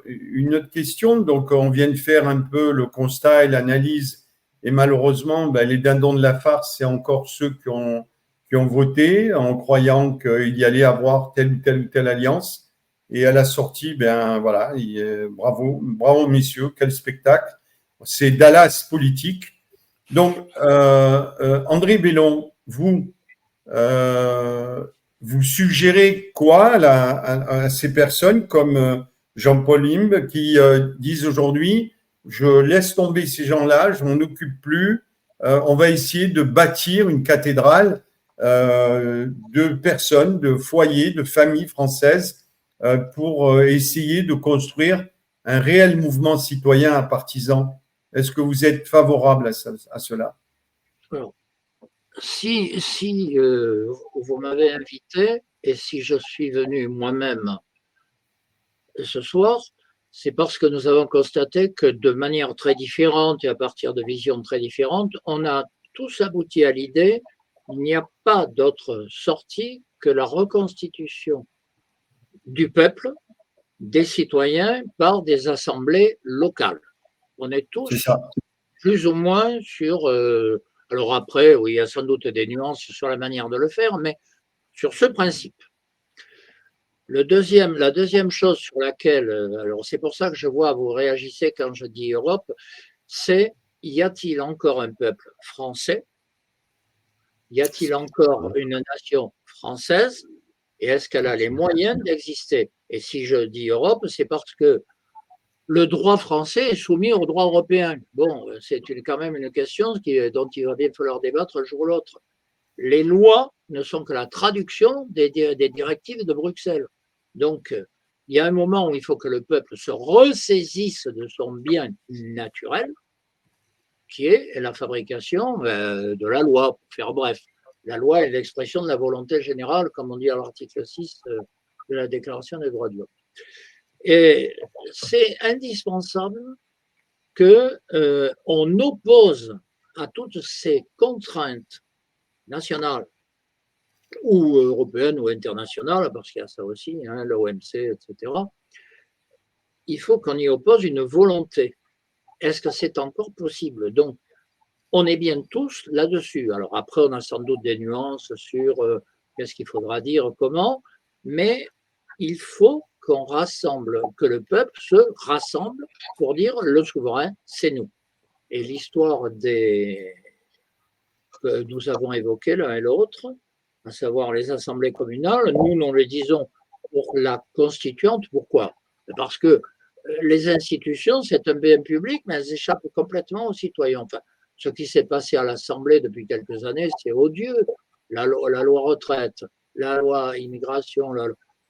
une autre question. Donc, on vient de faire un peu le constat et l'analyse. Et malheureusement, ben, les dindons de la farce, c'est encore ceux qui ont voté en croyant qu'il y allait avoir telle ou telle alliance. Et à la sortie, ben voilà, bravo messieurs, quel spectacle. C'est Dallas politique. Donc, André Bellon, vous suggérez quoi à ces personnes comme Jean-Paul Limbe qui disent aujourd'hui, je laisse tomber ces gens-là, je m'en occupe plus, on va essayer de bâtir une cathédrale de personnes, de foyers, de familles françaises pour essayer de construire un réel mouvement citoyen à partisans. Est-ce que vous êtes favorable à cela? Alors, si vous m'avez invité et si je suis venu moi-même ce soir, c'est parce que nous avons constaté que de manière très différente et à partir de visions très différentes, on a tous abouti à l'idée qu'il n'y a pas d'autre sortie que la reconstitution du peuple, des citoyens par des assemblées locales. On est tous plus ou moins sur… alors après, oui, il y a sans doute des nuances sur la manière de le faire, mais sur ce principe. La deuxième chose sur laquelle, alors c'est pour ça que je vois, vous réagissez quand je dis Europe, c'est y a-t-il encore un peuple français? Y a-t-il encore une nation française? Et est-ce qu'elle a les moyens d'exister? Et si je dis Europe, c'est parce que le droit français est soumis au droit européen. Bon, c'est quand même une question dont il va bien falloir débattre un jour ou l'autre. Les lois ne sont que la traduction des directives de Bruxelles. Donc, il y a un moment où il faut que le peuple se ressaisisse de son bien naturel, qui est la fabrication de la loi, pour faire bref. La loi est l'expression de la volonté générale, comme on dit à l'article 6 de la Déclaration des droits de l'homme. Et c'est indispensable qu'on oppose à toutes ces contraintes nationales ou européennes ou internationales, parce qu'il y a ça aussi, hein, l'OMC, etc., il faut qu'on y oppose une volonté. Est-ce que c'est encore possible? Donc, on est bien tous là-dessus. Alors après, on a sans doute des nuances sur qu'est-ce qu'il faudra dire, comment, mais il faut qu'on rassemble, que le peuple se rassemble pour dire le souverain, c'est nous. Et l'histoire que nous avons évoquées l'un et l'autre, à savoir les assemblées communales, nous les disons pour la constituante. Pourquoi? Parce que les institutions, c'est un bien public, mais elles échappent complètement aux citoyens. Enfin, ce qui s'est passé à l'Assemblée depuis quelques années, c'est odieux. La loi retraite, la loi immigration,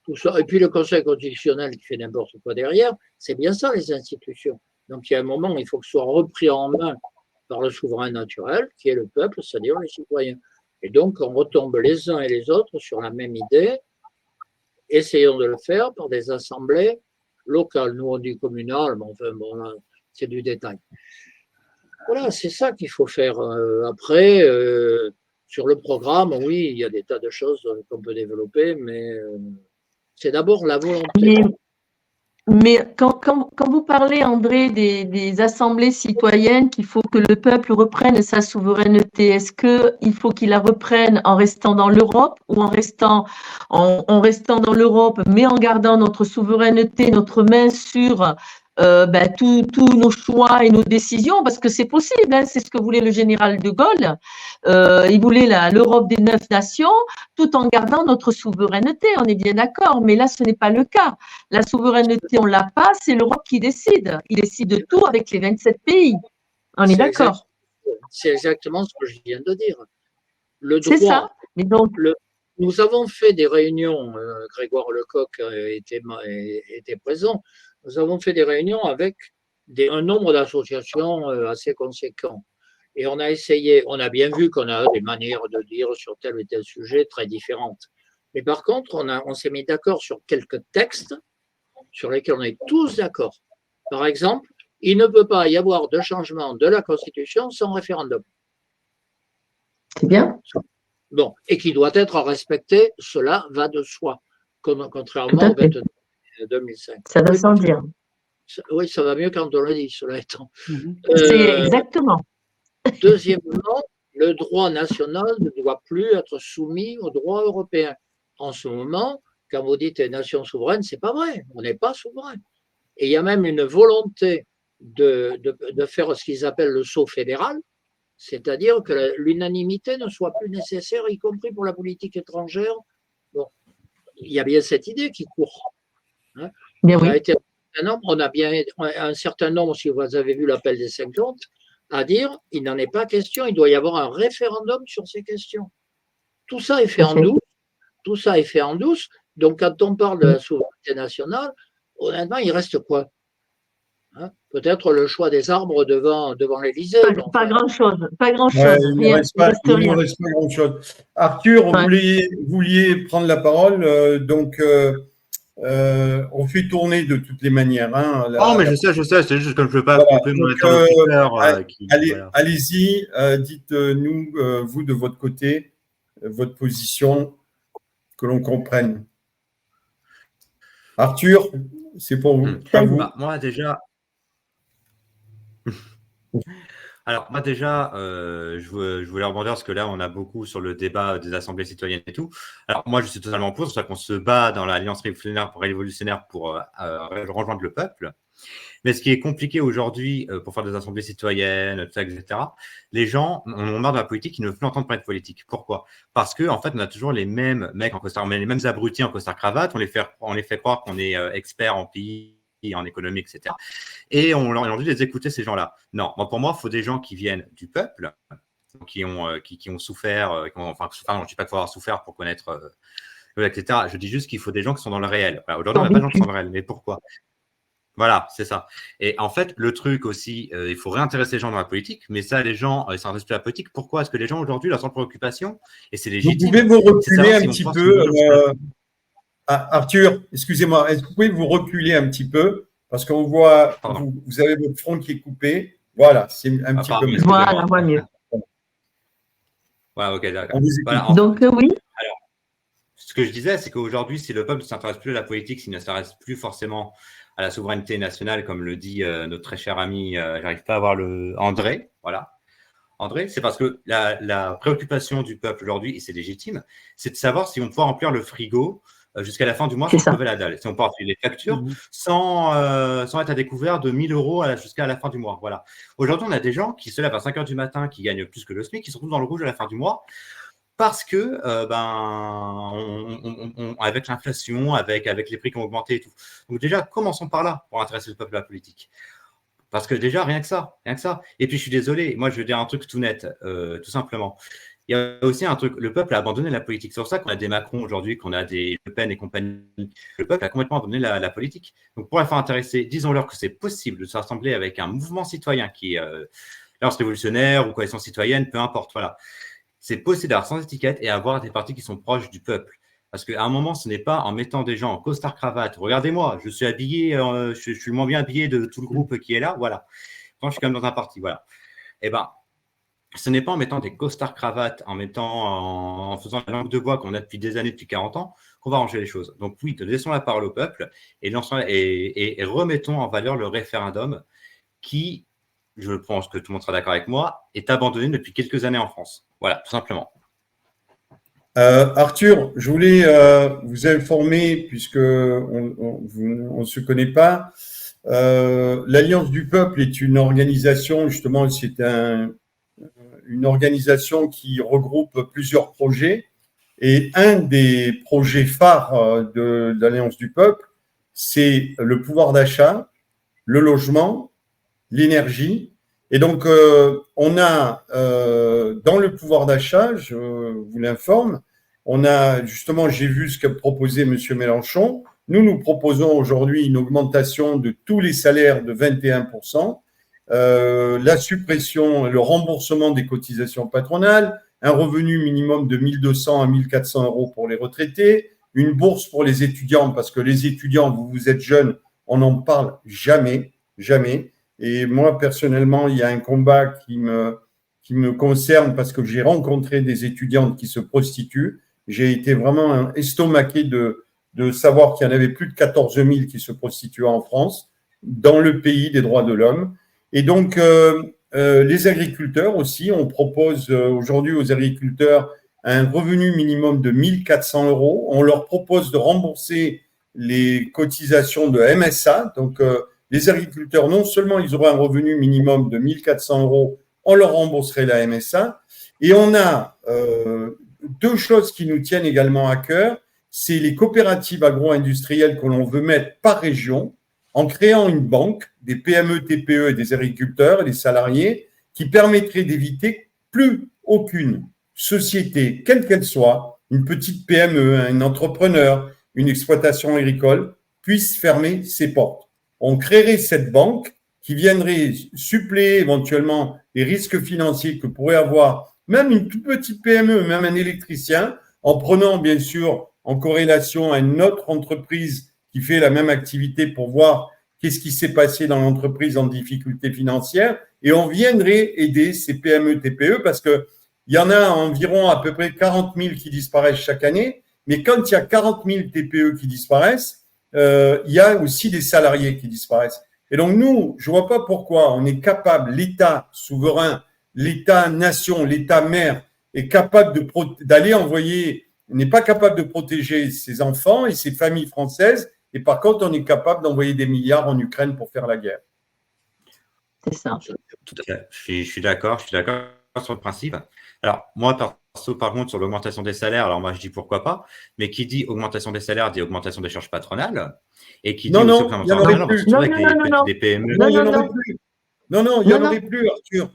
tout ça. Et puis le Conseil constitutionnel qui fait n'importe quoi derrière, c'est bien ça les institutions. Donc il y a un moment où il faut que ce soit repris en main par le souverain naturel, qui est le peuple, c'est-à-dire les citoyens. Et donc on retombe les uns et les autres sur la même idée. Essayons de le faire par des assemblées locales. Nous on dit communales, mais enfin bon, là, c'est du détail. Voilà, c'est ça qu'il faut faire. Après, sur le programme, oui, il y a des tas de choses qu'on peut développer, mais c'est d'abord la volonté. Mais quand vous parlez, André, des assemblées citoyennes, qu'il faut que le peuple reprenne sa souveraineté, est-ce qu'il faut qu'il la reprenne en restant dans l'Europe ou en restant dans l'Europe, mais en gardant notre souveraineté, notre main sur tous nos choix et nos décisions, parce que c'est possible, hein, c'est ce que voulait le général de Gaulle. Il voulait l'Europe des 9 nations, tout en gardant notre souveraineté, on est bien d'accord, mais là, ce n'est pas le cas. La souveraineté, on ne l'a pas, c'est l'Europe qui décide. Il décide de tout avec les 27 pays. On est d'accord. C'est exactement ce que je viens de dire. C'est ça. Mais donc, nous avons fait des réunions, Grégoire Lecoq était présent, nous avons fait des réunions avec un nombre d'associations assez conséquent. Et on a essayé, on a bien vu qu'on a des manières de dire sur tel ou tel sujet très différentes. Mais par contre, on s'est mis d'accord sur quelques textes sur lesquels on est tous d'accord. Par exemple, il ne peut pas y avoir de changement de la Constitution sans référendum. C'est bien. Bon, et qui doit être respecté, cela va de soi, contrairement au 22 2005. Ça va sans dire. Oui, ça va mieux quand on le dit, cela étant. C'est exactement. Deuxièmement, le droit national ne doit plus être soumis au droit européen. En ce moment, quand vous dites nation souveraine, c'est pas vrai, on n'est pas souverain. Et il y a même une volonté de faire ce qu'ils appellent le saut fédéral, c'est-à-dire que l'unanimité ne soit plus nécessaire, y compris pour la politique étrangère. Bon, il y a bien cette idée qui court. Hein. On a bien un certain nombre, si vous avez vu l'appel des 50, à dire il n'en est pas question, il doit y avoir un référendum sur ces questions. Tout ça est fait en douce. Tout ça est fait en douce. Donc, quand on parle de la souveraineté nationale, honnêtement, il reste quoi? Hein, peut-être le choix des arbres devant l'Élysée. Pas grand-chose. Pas grand-chose. Ouais, il ne reste pas grand-chose. Arthur, vous vouliez prendre la parole, donc on fait tourner de toutes les manières. Hein, non, mais je sais, c'est juste que je ne veux pas couper mon interlocuteur. Allez-y, dites-nous, vous, de votre côté, votre position, que l'on comprenne. Arthur, c'est pour vous. Moi, déjà. Alors, moi, déjà, je voulais rebondir parce que là, on a beaucoup sur le débat des assemblées citoyennes et tout. Alors, moi, je suis totalement pour, c'est pour ça qu'on se bat dans l'Alliance révolutionnaire pour rejoindre le peuple. Mais ce qui est compliqué aujourd'hui pour faire des assemblées citoyennes, tout ça, etc., les gens ont marre de la politique, ils ne veulent plus entendre parler de politique. Pourquoi? Parce qu'en fait, on a toujours les mêmes mecs en costard, les mêmes abrutis en costard-cravate, on les fait croire qu'on est experts en pays, en économie, etc. Et on leur dit de les écouter, ces gens-là. Non, pour moi, il faut des gens qui viennent du peuple, qui ont souffert, je ne dis pas qu'il faut avoir souffert pour connaître, etc. Je dis juste qu'il faut des gens qui sont dans le réel. Voilà, aujourd'hui, on n'a pas de gens qui sont dans le réel. Mais pourquoi? Voilà, c'est ça. Et en fait, le truc aussi, il faut réintéresser les gens dans la politique, mais ça, les gens, ils s'intéressent plus à la politique. Pourquoi? Est-ce que les gens aujourd'hui, leur seule préoccupation, et c'est légitime. Vous pouvez vous reculer un petit peu, Arthur, excusez-moi, est-ce que vous pouvez vous reculer un petit peu? Parce qu'on voit, vous avez votre front qui est coupé. Voilà, c'est un petit peu mieux. Voilà, on voit mieux. Voilà, ok, d'accord. Voilà, donc, oui. Alors, ce que je disais, c'est qu'aujourd'hui, si le peuple ne s'intéresse plus à la politique, s'il ne s'intéresse plus forcément à la souveraineté nationale, comme le dit notre très cher ami, j'arrive pas à voir le André, voilà. André, c'est parce que la préoccupation du peuple aujourd'hui, et c'est légitime, c'est de savoir si on peut remplir le frigo jusqu'à la fin du mois sans crever la dalle. Si on peut remplir les factures sans être à découvert de 1 000 € jusqu'à la fin du mois. Voilà. Aujourd'hui, on a des gens qui se lèvent à 5 h du matin, qui gagnent plus que le SMIC, qui sont tous dans le rouge à la fin du mois, parce que avec l'inflation, avec les prix qui ont augmenté et tout. Donc déjà, commençons par là pour intéresser le peuple à la politique. Parce que déjà, rien que ça. Et puis, je suis désolé, moi, je veux dire un truc tout net, tout simplement. Il y a aussi un truc, le peuple a abandonné la politique. C'est pour ça qu'on a des Macron aujourd'hui, qu'on a des Le Pen et compagnie. Le peuple a complètement abandonné la politique. Donc, pour la faire intéresser, disons-leur que c'est possible de se rassembler avec un mouvement citoyen qui est l'Alliance révolutionnaire ou coalition citoyenne, peu importe, voilà. C'est possible d'avoir sans étiquette et avoir des partis qui sont proches du peuple. Parce qu'à un moment, ce n'est pas en mettant des gens en costard-cravate. Regardez-moi, je suis habillé, je suis le moins bien habillé de tout le groupe qui est là, voilà. Quand je suis quand même dans un parti, voilà. Eh bien, ce n'est pas en mettant des costards-cravates, en faisant la langue de bois qu'on a depuis des années, depuis 40 ans, qu'on va arranger les choses. Donc oui, laissons la parole au peuple et remettons en valeur le référendum qui, je pense que tout le monde sera d'accord avec moi, est abandonné depuis quelques années en France. Voilà, tout simplement. Arthur, je voulais vous informer, puisque on ne se connaît pas, l'Alliance du Peuple est une organisation, justement, c'est une organisation qui regroupe plusieurs projets, et un des projets phares de l'Alliance du Peuple, c'est le pouvoir d'achat, le logement, l'énergie. Et donc, on a dans le pouvoir d'achat, je vous l'informe, on a justement, j'ai vu ce qu'a proposé M. Mélenchon. Nous proposons aujourd'hui une augmentation de tous les salaires de 21%, la suppression, le remboursement des cotisations patronales, un revenu minimum de 1 200 à 1 400 € pour les retraités, une bourse pour les étudiants, parce que les étudiants, vous êtes jeunes, on n'en parle jamais. Et moi, personnellement, il y a un combat qui me concerne parce que j'ai rencontré des étudiantes qui se prostituent. J'ai été vraiment estomaqué de savoir qu'il y en avait plus de 14 000 qui se prostituaient en France, dans le pays des droits de l'homme. Et donc, les agriculteurs aussi, on propose aujourd'hui aux agriculteurs un revenu minimum de 1 400 €. On leur propose de rembourser les cotisations de MSA. Donc, les agriculteurs, non seulement ils auraient un revenu minimum de 1 400 €, on leur rembourserait la MSA. Et on a deux choses qui nous tiennent également à cœur. C'est les coopératives agro-industrielles que l'on veut mettre par région en créant une banque des PME, TPE et des agriculteurs et des salariés qui permettrait d'éviter plus aucune société, quelle qu'elle soit, une petite PME, un entrepreneur, une exploitation agricole, puisse fermer ses portes. On créerait cette banque qui viendrait suppléer éventuellement les risques financiers que pourrait avoir même une toute petite PME, même un électricien, en prenant bien sûr en corrélation à une autre entreprise qui fait la même activité pour voir qu'est-ce qui s'est passé dans l'entreprise en difficulté financière, et on viendrait aider ces PME, TPE, parce que il y en a environ à peu près 40 000 qui disparaissent chaque année, mais quand il y a 40 000 TPE qui disparaissent, il y a aussi des salariés qui disparaissent. Et donc nous, je vois pas pourquoi on est capable, l'État souverain, l'État-nation, l'État-mère est capable d'aller envoyer, n'est pas capable de protéger ses enfants et ses familles françaises, et par contre on est capable d'envoyer des milliards en Ukraine pour faire la guerre. C'est ça. Tout à fait. Je suis d'accord sur le principe. Alors, moi, perso, par contre, sur l'augmentation des salaires, alors moi, je dis pourquoi pas, mais qui dit augmentation des salaires dit augmentation des charges patronales, et qui dit non, aussi il y en aurait plus. des PME. Non, il n'y en aurait plus. Non, il n'y en aurait plus, Arthur.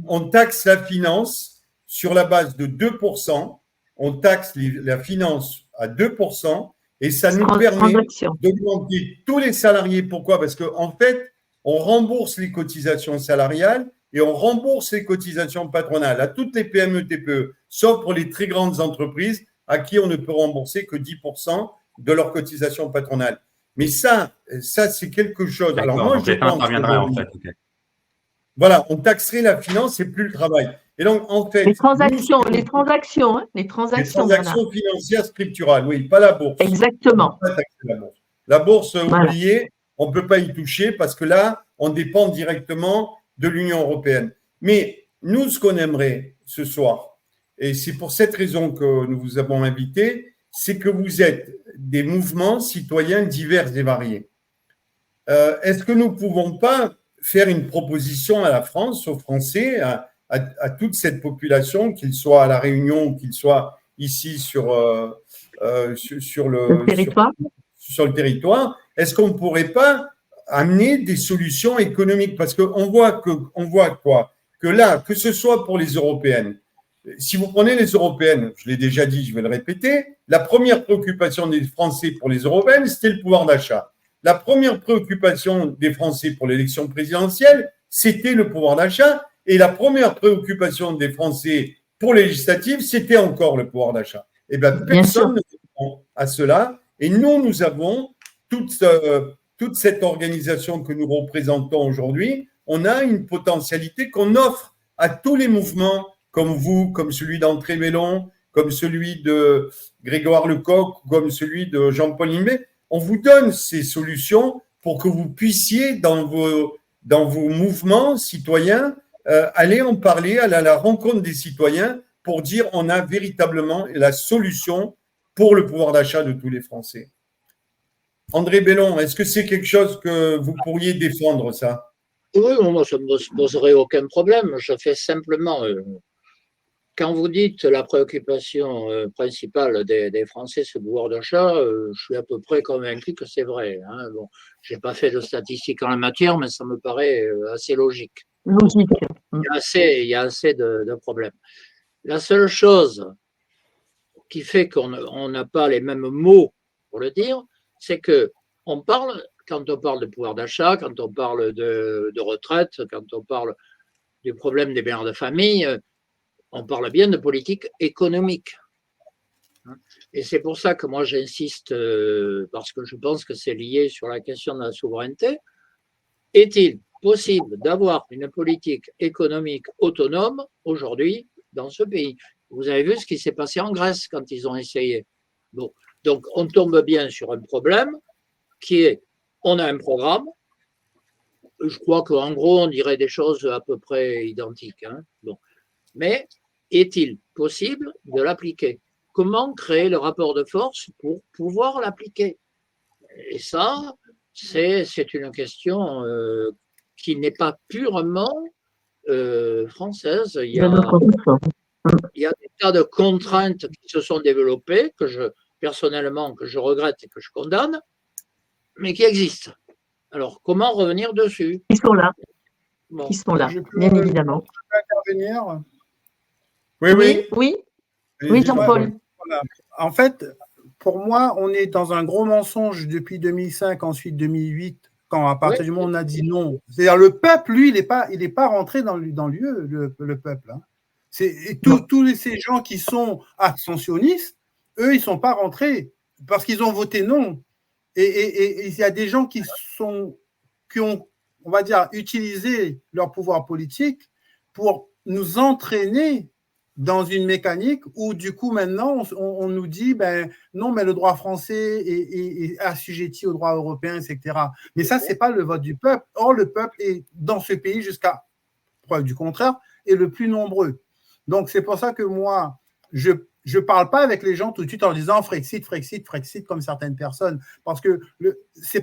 On taxe la finance sur la base de 2%, on taxe la finance à 2%, et ça nous permet d'augmenter tous les salariés. Pourquoi? Parce qu'en fait, on rembourse les cotisations salariales et on rembourse les cotisations patronales à toutes les PME, TPE, sauf pour les très grandes entreprises à qui on ne peut rembourser que 10% de leurs cotisations patronales. Mais ça c'est quelque chose. Alors moi, je pense en fait. Okay. Voilà, on taxerait la finance et plus le travail. Et donc, en fait… Les transactions financières scripturales, oui, pas la bourse. Exactement. La bourse, oubliée, on ne peut pas y toucher parce que là, on dépend directement de l'Union européenne. Mais nous, ce qu'on aimerait ce soir, et c'est pour cette raison que nous vous avons invité, c'est que vous êtes des mouvements citoyens divers et variés. Est-ce que nous ne pouvons pas faire une proposition à la France, aux Français, à toute cette population, qu'ils soient à La Réunion ou qu'ils soient ici sur le territoire, est-ce qu'on ne pourrait pas amener des solutions économiques? Parce qu'on voit quoi? Que là, que ce soit pour les européennes, si vous prenez les européennes, je l'ai déjà dit, je vais le répéter, la première préoccupation des Français pour les européennes, c'était le pouvoir d'achat. La première préoccupation des Français pour l'élection présidentielle, c'était le pouvoir d'achat. Et la première préoccupation des Français pour les législatives, c'était encore le pouvoir d'achat. Eh bien, personne ne répond à cela. Et nous avons toute cette organisation que nous représentons aujourd'hui. On a une potentialité qu'on offre à tous les mouvements, comme vous, comme celui d'André Mellon, comme celui de Grégoire Lecoq, comme celui de Jean-Paul Limbé. On vous donne ces solutions pour que vous puissiez, dans vos mouvements citoyens, aller en parler, aller à la rencontre des citoyens pour dire on a véritablement la solution pour le pouvoir d'achat de tous les Français. André Mellon, est-ce que c'est quelque chose que vous pourriez défendre, ça? Oui, moi, ça ne me poserait aucun problème. Je fais simplement... Quand vous dites la préoccupation principale des Français, c'est le pouvoir d'achat, je suis à peu près convaincu que c'est vrai. Hein. Bon, je n'ai pas fait de statistiques en la matière, mais ça me paraît assez logique. Logique. Il y a assez de problèmes. La seule chose qui fait qu'on n'a pas les mêmes mots pour le dire, c'est que quand on parle de pouvoir d'achat, quand on parle de retraite, quand on parle du problème des mères de famille, on parle bien de politique économique. Et c'est pour ça que moi j'insiste, parce que je pense que c'est lié sur la question de la souveraineté. Est-il possible d'avoir une politique économique autonome aujourd'hui dans ce pays? Vous avez vu ce qui s'est passé en Grèce quand ils ont essayé. Bon, donc on tombe bien sur un problème qui est, on a un programme, je crois qu'en gros on dirait des choses à peu près identiques. Hein. Bon. Mais est-il possible de l'appliquer? Comment créer le rapport de force pour pouvoir l'appliquer? Et ça, c'est une question qui n'est pas purement française. Il y a des tas de contraintes qui se sont développées, personnellement, que je regrette et que je condamne, mais qui existent. Alors, comment revenir dessus? Ils sont là. Bon. Ils sont là, bien évidemment. Je peux intervenir? Oui, Jean-Paul. Voilà. En fait, pour moi, on est dans un gros mensonge depuis 2005, ensuite 2008, quand à partir du moment où on a dit non. C'est-à-dire le peuple, lui, il n'est pas rentré dans l'UE, le peuple. Hein. Tous ces gens qui sont abstentionnistes, eux, ils ne sont pas rentrés parce qu'ils ont voté non. Et il y a des gens qui ont, on va dire, utilisé leur pouvoir politique pour nous entraîner dans une mécanique où, du coup, maintenant, on nous dit, ben non, mais le droit français est assujetti au droit européen, etc. Mais ça, ce n'est pas le vote du peuple. Or, le peuple est, dans ce pays, jusqu'à preuve du contraire, est le plus nombreux. Donc, c'est pour ça que moi, je ne parle pas avec les gens tout de suite en disant Frexit, Frexit, Frexit, comme certaines personnes, parce que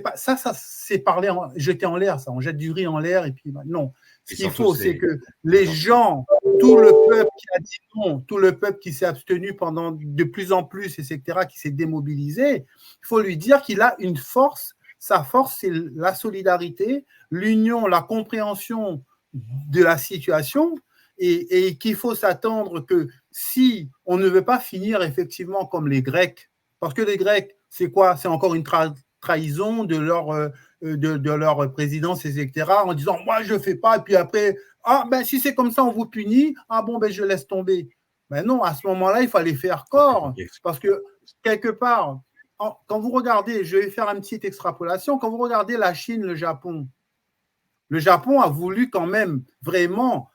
ça c'est parler, jeter en l'air, ça. On jette du riz en l'air, et puis non. Ce qu'il faut, c'est que les gens, tout le peuple qui a dit non, tout le peuple qui s'est abstenu pendant de plus en plus, etc., qui s'est démobilisé, il faut lui dire qu'il a une force. Sa force, c'est la solidarité, l'union, la compréhension de la situation, et qu'il faut s'attendre que si on ne veut pas finir effectivement comme les Grecs, parce que les Grecs, c'est quoi? C'est encore une trahison de leur présidence, etc., en disant « moi, je ne fais pas », et puis après « ah, ben si c'est comme ça, on vous punit, ah bon, ben je laisse tomber ». Ben non, à ce moment-là, il fallait faire corps, parce que quelque part, quand vous regardez, je vais faire une petite extrapolation, quand vous regardez la Chine, le Japon a voulu quand même vraiment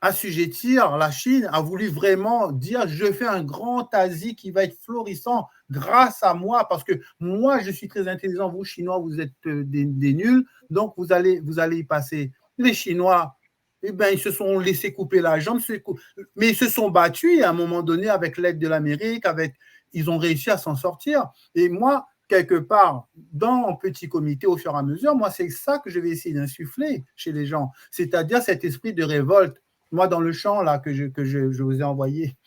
assujettir, la Chine a voulu vraiment dire je fais un grand Asie qui va être florissant grâce à moi, parce que moi je suis très intelligent, vous Chinois vous êtes des nuls, donc vous allez y passer. Les Chinois, eh ben, ils se sont laissés couper la jambe, mais ils se sont battus et à un moment donné, avec l'aide de l'Amérique, ils ont réussi à s'en sortir. Et moi, quelque part, dans un petit comité, au fur et à mesure, moi, c'est ça que je vais essayer d'insuffler chez les gens, c'est-à-dire cet esprit de révolte. Moi, dans le champ là, que je vous ai envoyé,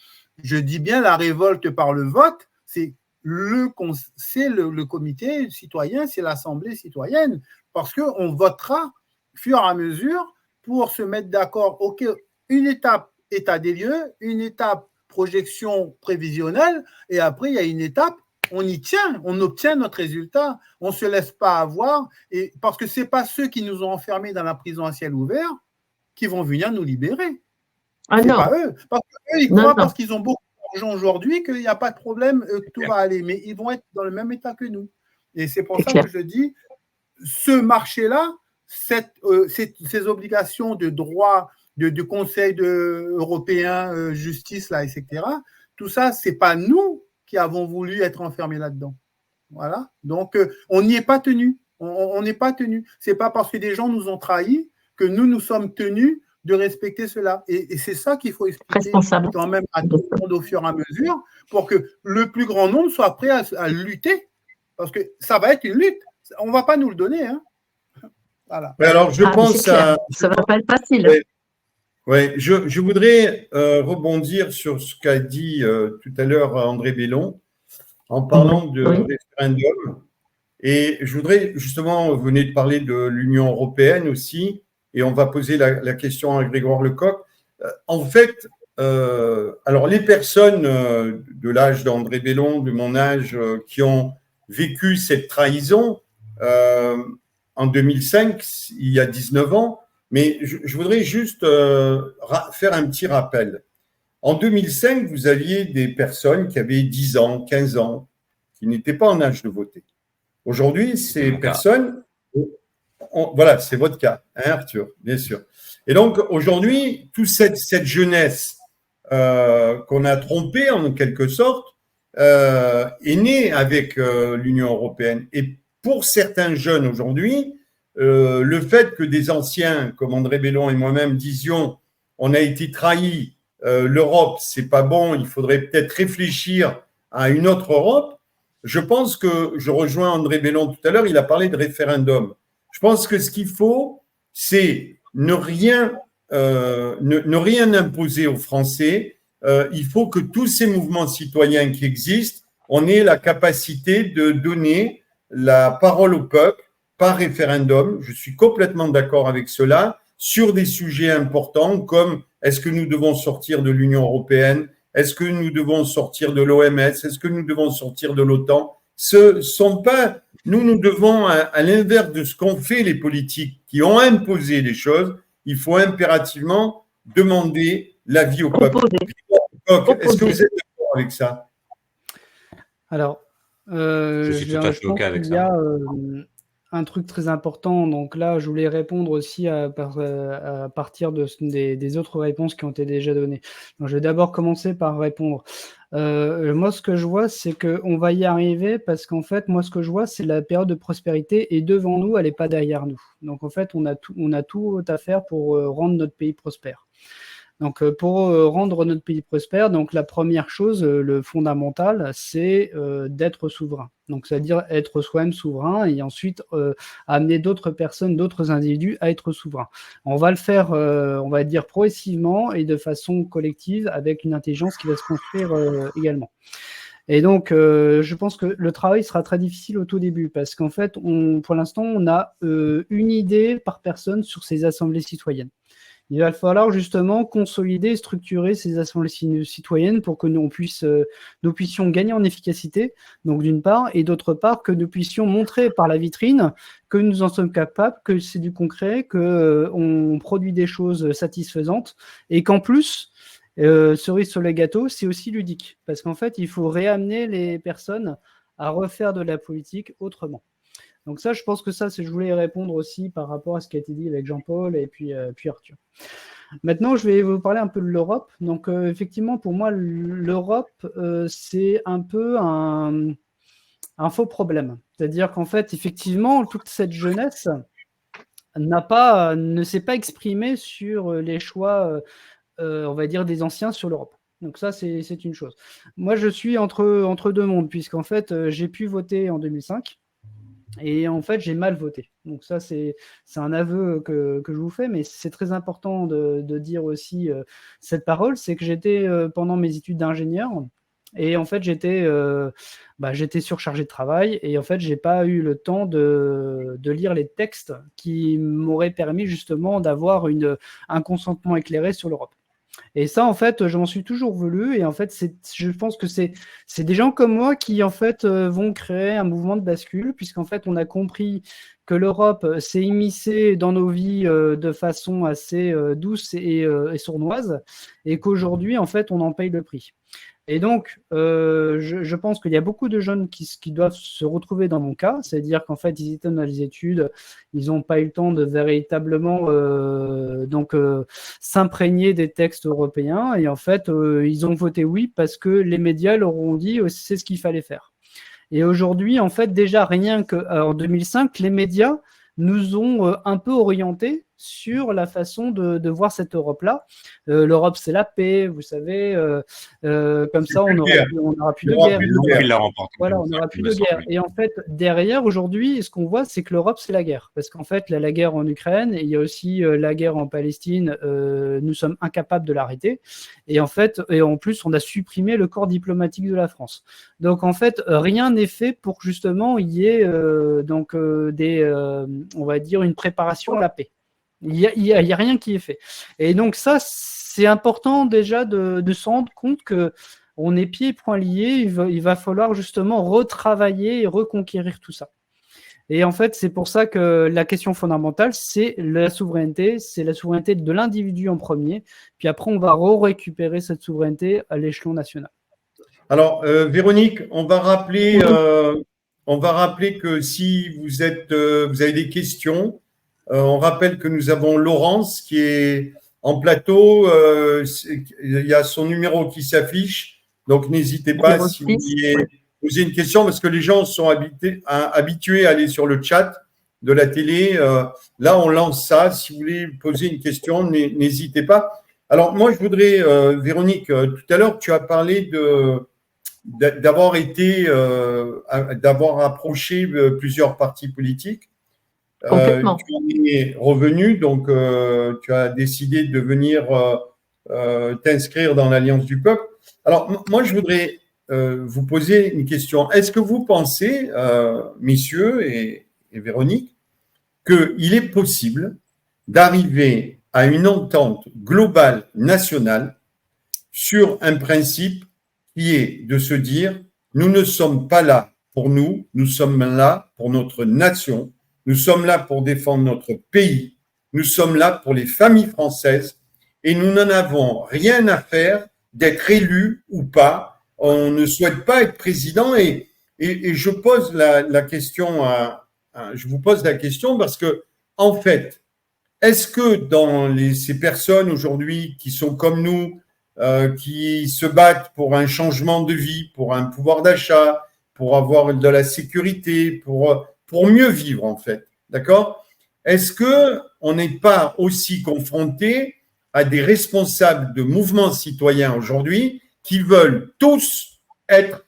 je dis bien la révolte par le vote, c'est le comité citoyen, c'est l'Assemblée citoyenne, parce qu'on votera au fur et à mesure pour se mettre d'accord. OK, une étape état des lieux, une étape projection prévisionnelle, et après, il y a une étape, on y tient, on obtient notre résultat, on ne se laisse pas avoir, et parce que ce n'est pas ceux qui nous ont enfermés dans la prison à ciel ouvert qui vont venir nous libérer. Ah c'est non. pas eux. Parce qu'eux, ils croient, parce qu'ils ont beaucoup d'argent aujourd'hui, qu'il n'y a pas de problème, que tout va aller. Mais ils vont être dans le même état que nous. Et c'est pour ça que je dis, ce marché-là, ces obligations de droit, de Conseil européen, justice, là, etc., tout ça, ce n'est pas nous qui avons voulu être enfermés là-dedans. Voilà. Donc, on n'y est pas tenu. On n'est pas tenu. Ce n'est pas parce que des gens nous ont trahis que nous sommes tenus de respecter cela. Et c'est ça qu'il faut expliquer quand même à tout le monde au fur et à mesure pour que le plus grand nombre soit prêt à lutter. Parce que ça va être une lutte. On ne va pas nous le donner. Hein. Voilà. Mais alors, je pense à… Ça ne va pas être facile. Ouais, je voudrais rebondir sur ce qu'a dit tout à l'heure André Bellon en parlant de référendum. Et je voudrais justement, vous venez de parler de l'Union européenne aussi, et on va poser la question à Grégoire Lecoq. En fait, alors les personnes de l'âge d'André Bellon, de mon âge, qui ont vécu cette trahison en 2005, il y a 19 ans, mais je voudrais juste faire un petit rappel. En 2005, vous aviez des personnes qui avaient 10 ans, 15 ans, qui n'étaient pas en âge de voter. Aujourd'hui, ces personnes, voilà, c'est votre cas, hein, Arthur, bien sûr. Et donc, aujourd'hui, toute cette jeunesse qu'on a trompée, en quelque sorte, est née avec l'Union européenne. Et pour certains jeunes aujourd'hui, le fait que des anciens, comme André Bellon et moi-même, disions on a été trahis, l'Europe, c'est pas bon, il faudrait peut-être réfléchir à une autre Europe. Je pense que, je rejoins André Bellon tout à l'heure, il a parlé de référendum. Je pense que ce qu'il faut, c'est ne rien imposer aux Français. Il faut que tous ces mouvements citoyens qui existent, on ait la capacité de donner la parole au peuple par référendum. Je suis complètement d'accord avec cela sur des sujets importants comme est-ce que nous devons sortir de l'Union européenne ? Est-ce que nous devons sortir de l'OMS ? Est-ce que nous devons sortir de l'OTAN ? Ce sont pas, nous devons, à l'inverse de ce qu'ont fait les politiques qui ont imposé les choses, il faut impérativement demander l'avis au peuple. Est-ce que vous êtes d'accord avec ça ? Alors, je suis tout à fait OK avec ça. Un truc très important, donc là, je voulais répondre aussi à partir des autres réponses qui ont été déjà données. Donc, je vais d'abord commencer par répondre. Moi, ce que je vois, c'est qu'on va y arriver parce qu'en fait, moi, ce que je vois, c'est la période de prospérité est devant nous, elle n'est pas derrière nous. Donc, en fait, on a tout à faire pour rendre notre pays prospère. Donc, pour rendre notre pays prospère, donc la première chose, le fondamental, c'est d'être souverain. Donc, c'est-à-dire être soi-même souverain et ensuite amener d'autres personnes, d'autres individus à être souverains. On va le faire, on va dire, progressivement et de façon collective avec une intelligence qui va se construire également. Et donc, je pense que le travail sera très difficile au tout début parce qu'en fait, pour l'instant, on a une idée par personne sur ces assemblées citoyennes. Il va falloir justement consolider et structurer ces assemblées citoyennes pour que nous puissions gagner en efficacité, donc d'une part, et d'autre part, que nous puissions montrer par la vitrine que nous en sommes capables, que c'est du concret, qu'on produit des choses satisfaisantes, et qu'en plus, cerise sur le gâteau, c'est aussi ludique, parce qu'en fait, il faut réamener les personnes à refaire de la politique autrement. Donc ça, je pense que ça, je voulais répondre aussi par rapport à ce qui a été dit avec Jean-Paul et puis Arthur. Maintenant, je vais vous parler un peu de l'Europe. Donc effectivement, pour moi, l'Europe, c'est un peu un faux problème. C'est-à-dire qu'en fait, effectivement, toute cette jeunesse ne s'est pas exprimé sur les choix, on va dire, des anciens sur l'Europe. Donc ça, c'est une chose. Moi, je suis entre deux mondes, puisqu'en fait, j'ai pu voter en 2005. Et en fait, j'ai mal voté. Donc ça, c'est un aveu que je vous fais, mais c'est très important de dire aussi cette parole. C'est que j'étais, pendant mes études d'ingénieur, et en fait, j'étais surchargé de travail, et en fait, j'ai pas eu le temps de lire les textes qui m'auraient permis justement d'avoir un consentement éclairé sur l'Europe. Et ça, en fait, je m'en suis toujours voulu. Et en fait, je pense que c'est des gens comme moi qui, en fait, vont créer un mouvement de bascule, puisqu'en fait, on a compris que l'Europe s'est immiscée dans nos vies de façon assez douce et sournoise, et qu'aujourd'hui, en fait, on en paye le prix. Et donc, je pense qu'il y a beaucoup de jeunes qui doivent se retrouver dans mon cas, c'est-à-dire qu'en fait, ils étaient dans les études, ils n'ont pas eu le temps de véritablement s'imprégner des textes européens, et en fait, ils ont voté oui parce que les médias leur ont dit c'est ce qu'il fallait faire. Et aujourd'hui, en fait, déjà rien qu'en 2005, les médias nous ont un peu orientés sur la façon de voir cette Europe-là. L'Europe, c'est la paix, vous savez, comme ça, on n'aura plus de guerre. Voilà, on n'aura plus de guerre. Et en fait, derrière, aujourd'hui, ce qu'on voit, c'est que l'Europe, c'est la guerre. Parce qu'en fait, la guerre en Ukraine, et il y a aussi la guerre en Palestine, nous sommes incapables de l'arrêter. Et en fait, et en plus, on a supprimé le corps diplomatique de la France. Donc, en fait, rien n'est fait pour que justement, il y ait on va dire, une préparation à la paix. Il y a rien qui est fait. Et donc ça, c'est important déjà de se rendre compte qu'on est pieds et poings liés. Il va falloir justement retravailler et reconquérir tout ça. Et en fait, c'est pour ça que la question fondamentale, c'est la souveraineté. C'est la souveraineté de l'individu en premier. Puis après, on va récupérer cette souveraineté à l'échelon national. Alors, Véronique, on va rappeler que si vous avez des questions, on rappelle que nous avons Laurence qui est en plateau. Il y a son numéro qui s'affiche. Donc, n'hésitez pas si vous voulez poser une question parce que les gens sont habitués à aller sur le chat de la télé. Là, on lance ça. Si vous voulez poser une question, n'hésitez pas. Alors, moi, je voudrais, Véronique, tout à l'heure, tu as parlé d'avoir approché plusieurs partis politiques. Tu es revenu, donc tu as décidé de venir t'inscrire dans l'Alliance du Peuple. Alors, moi, je voudrais vous poser une question. Est-ce que vous pensez, messieurs et Véronique, qu'il est possible d'arriver à une entente globale nationale sur un principe qui est de se dire nous ne sommes pas là pour nous, nous sommes là pour notre nation, nous sommes là pour défendre notre pays, nous sommes là pour les familles françaises et nous n'en avons rien à faire d'être élus ou pas. On ne souhaite pas être président et je pose la question je vous pose la question parce que en fait, est-ce que dans ces personnes aujourd'hui qui sont comme nous, qui se battent pour un changement de vie, pour un pouvoir d'achat, pour avoir de la sécurité, pour mieux vivre en fait, d'accord? Est-ce qu'on n'est pas aussi confronté à des responsables de mouvements citoyens aujourd'hui qui veulent tous être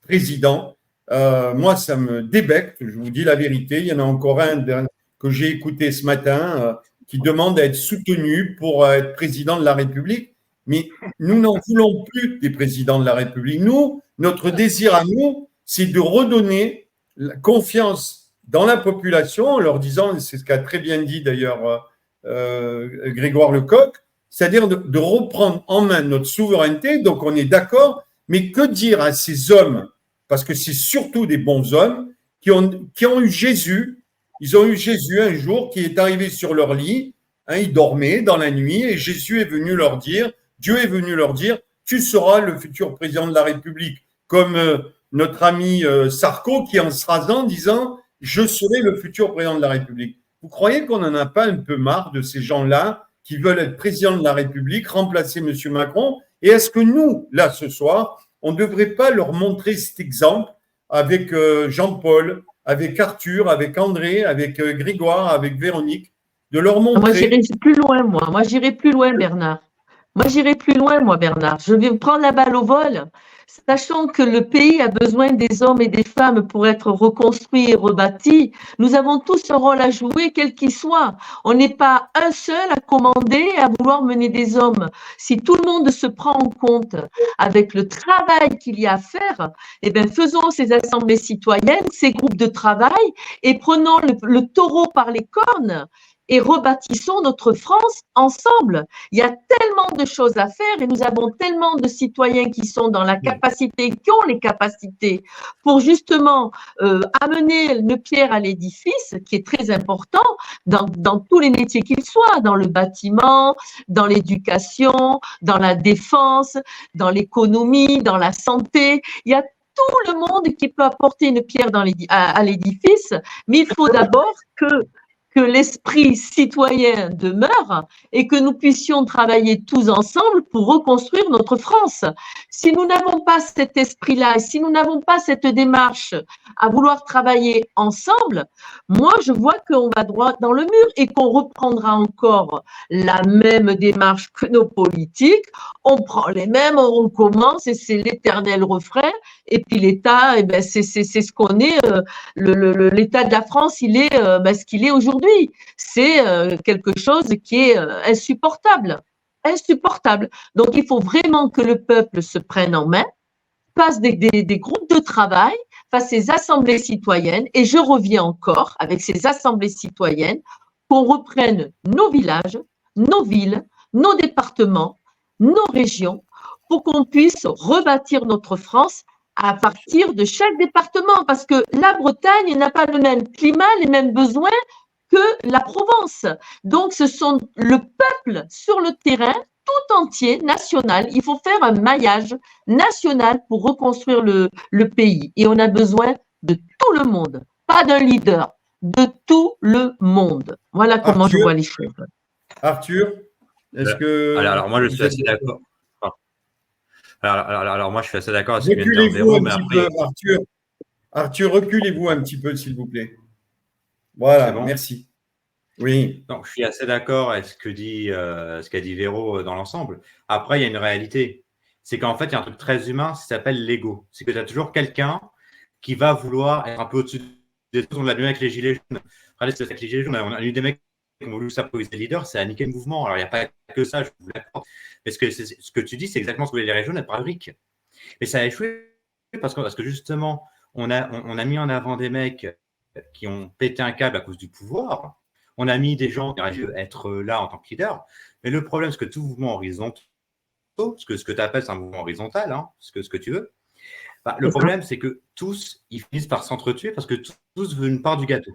présidents? Moi, ça me débecte, je vous dis la vérité. Il y en a encore un que j'ai écouté ce matin qui demande à être soutenu pour être président de la République. Mais nous n'en voulons plus des présidents de la République. Nous, notre désir à nous, c'est de redonner la confiance dans la population en leur disant, c'est ce qu'a très bien dit d'ailleurs Grégoire Lecoq, c'est-à-dire de reprendre en main notre souveraineté. Donc on est d'accord, mais que dire à ces hommes, parce que c'est surtout des bons hommes qui ont eu Jésus. Ils ont eu Jésus un jour qui est arrivé sur leur lit, ils dormaient dans la nuit et Jésus est venu leur dire, Dieu est venu leur dire, tu seras le futur président de la République, comme notre ami Sarko qui en se rasant disant, je serai le futur président de la République. Vous croyez qu'on n'en a pas un peu marre de ces gens-là qui veulent être président de la République, remplacer M. Macron? Et est-ce que nous, là, ce soir, on ne devrait pas leur montrer cet exemple avec Jean-Paul, avec Arthur, avec André, avec Grégoire, avec Véronique, de leur Moi, montrer. j'irai plus loin, moi. Moi, j'irai plus loin, Bernard. Moi, j'irai plus loin, moi, Bernard. Je vais prendre la balle au vol, sachant que le pays a besoin des hommes et des femmes pour être reconstruit et rebâti. Nous avons tous un rôle à jouer, quel qu'il soit. On n'est pas un seul à commander et à vouloir mener des hommes. Si tout le monde se prend en compte avec le travail qu'il y a à faire, eh bien, faisons ces assemblées citoyennes, ces groupes de travail et prenons le taureau par les cornes et rebâtissons notre France ensemble. Il y a tellement de choses à faire et nous avons tellement de citoyens qui sont dans la capacité, qui ont les capacités pour justement amener une pierre à l'édifice, qui est très important dans tous les métiers qu'ils soient, dans le bâtiment, dans l'éducation, dans la défense, dans l'économie, dans la santé. Il y a tout le monde qui peut apporter une pierre à l'édifice, mais il faut d'abord que l'esprit citoyen demeure et que nous puissions travailler tous ensemble pour reconstruire notre France. Si nous n'avons pas cet esprit-là et si nous n'avons pas cette démarche à vouloir travailler ensemble, moi, je vois qu'on va droit dans le mur et qu'on reprendra encore la même démarche que nos politiques. On prend les mêmes, on recommence et c'est l'éternel refrain. Et puis l'État, eh ben, c'est ce qu'on est. L'État de la France, il est ce qu'il est aujourd'hui. C'est quelque chose qui est insupportable. Insupportable. Donc, il faut vraiment que le peuple se prenne en main, fasse des groupes de travail, fasse ces assemblées citoyennes. Et je reviens encore avec ces assemblées citoyennes, qu'on reprenne nos villages, nos villes, nos départements, nos régions, pour qu'on puisse rebâtir notre France à partir de chaque département. Parce que la Bretagne n'a pas le même climat, les mêmes besoins que la Provence. Donc, ce sont le peuple sur le terrain tout entier, national. Il faut faire un maillage national pour reconstruire le pays. Et on a besoin de tout le monde, pas d'un leader, de tout le monde. Voilà comment je vois les choses. Arthur, est-ce que… Alors, moi, je suis assez d'accord. Alors, moi, je suis assez d'accord avec ce que vient de dire Véro, mais après… Arthur, reculez-vous un petit peu, s'il vous plaît. Voilà, bon. Merci. Oui. Donc, je suis assez d'accord avec ce qu'a dit Véro dans l'ensemble. Après, il y a une réalité. C'est qu'en fait, il y a un truc très humain, ça s'appelle l'ego. C'est que tu as toujours quelqu'un qui va vouloir être un peu au-dessus des autres. On l'a vu avec les Gilets jaunes. Regardez, c'est avec les Gilets jaunes. On a eu des mecs qui ont voulu s'improviser leader, c'est à niquer le mouvement. Alors, il n'y a pas que ça, je vous l'accorde. Mais ce que tu dis, c'est exactement ce que les Gilets jaunes, être fabrique. Mais ça a échoué parce que justement, on a mis en avant des mecs qui ont pété un câble à cause du pouvoir. On a mis des gens qui arrivent à être là en tant que leader. Mais le problème, c'est que tout mouvement horizontal, ce que tu appelles un mouvement horizontal, hein, ce que tu veux, le problème, c'est que tous, ils finissent par s'entretuer parce que tous veulent une part du gâteau.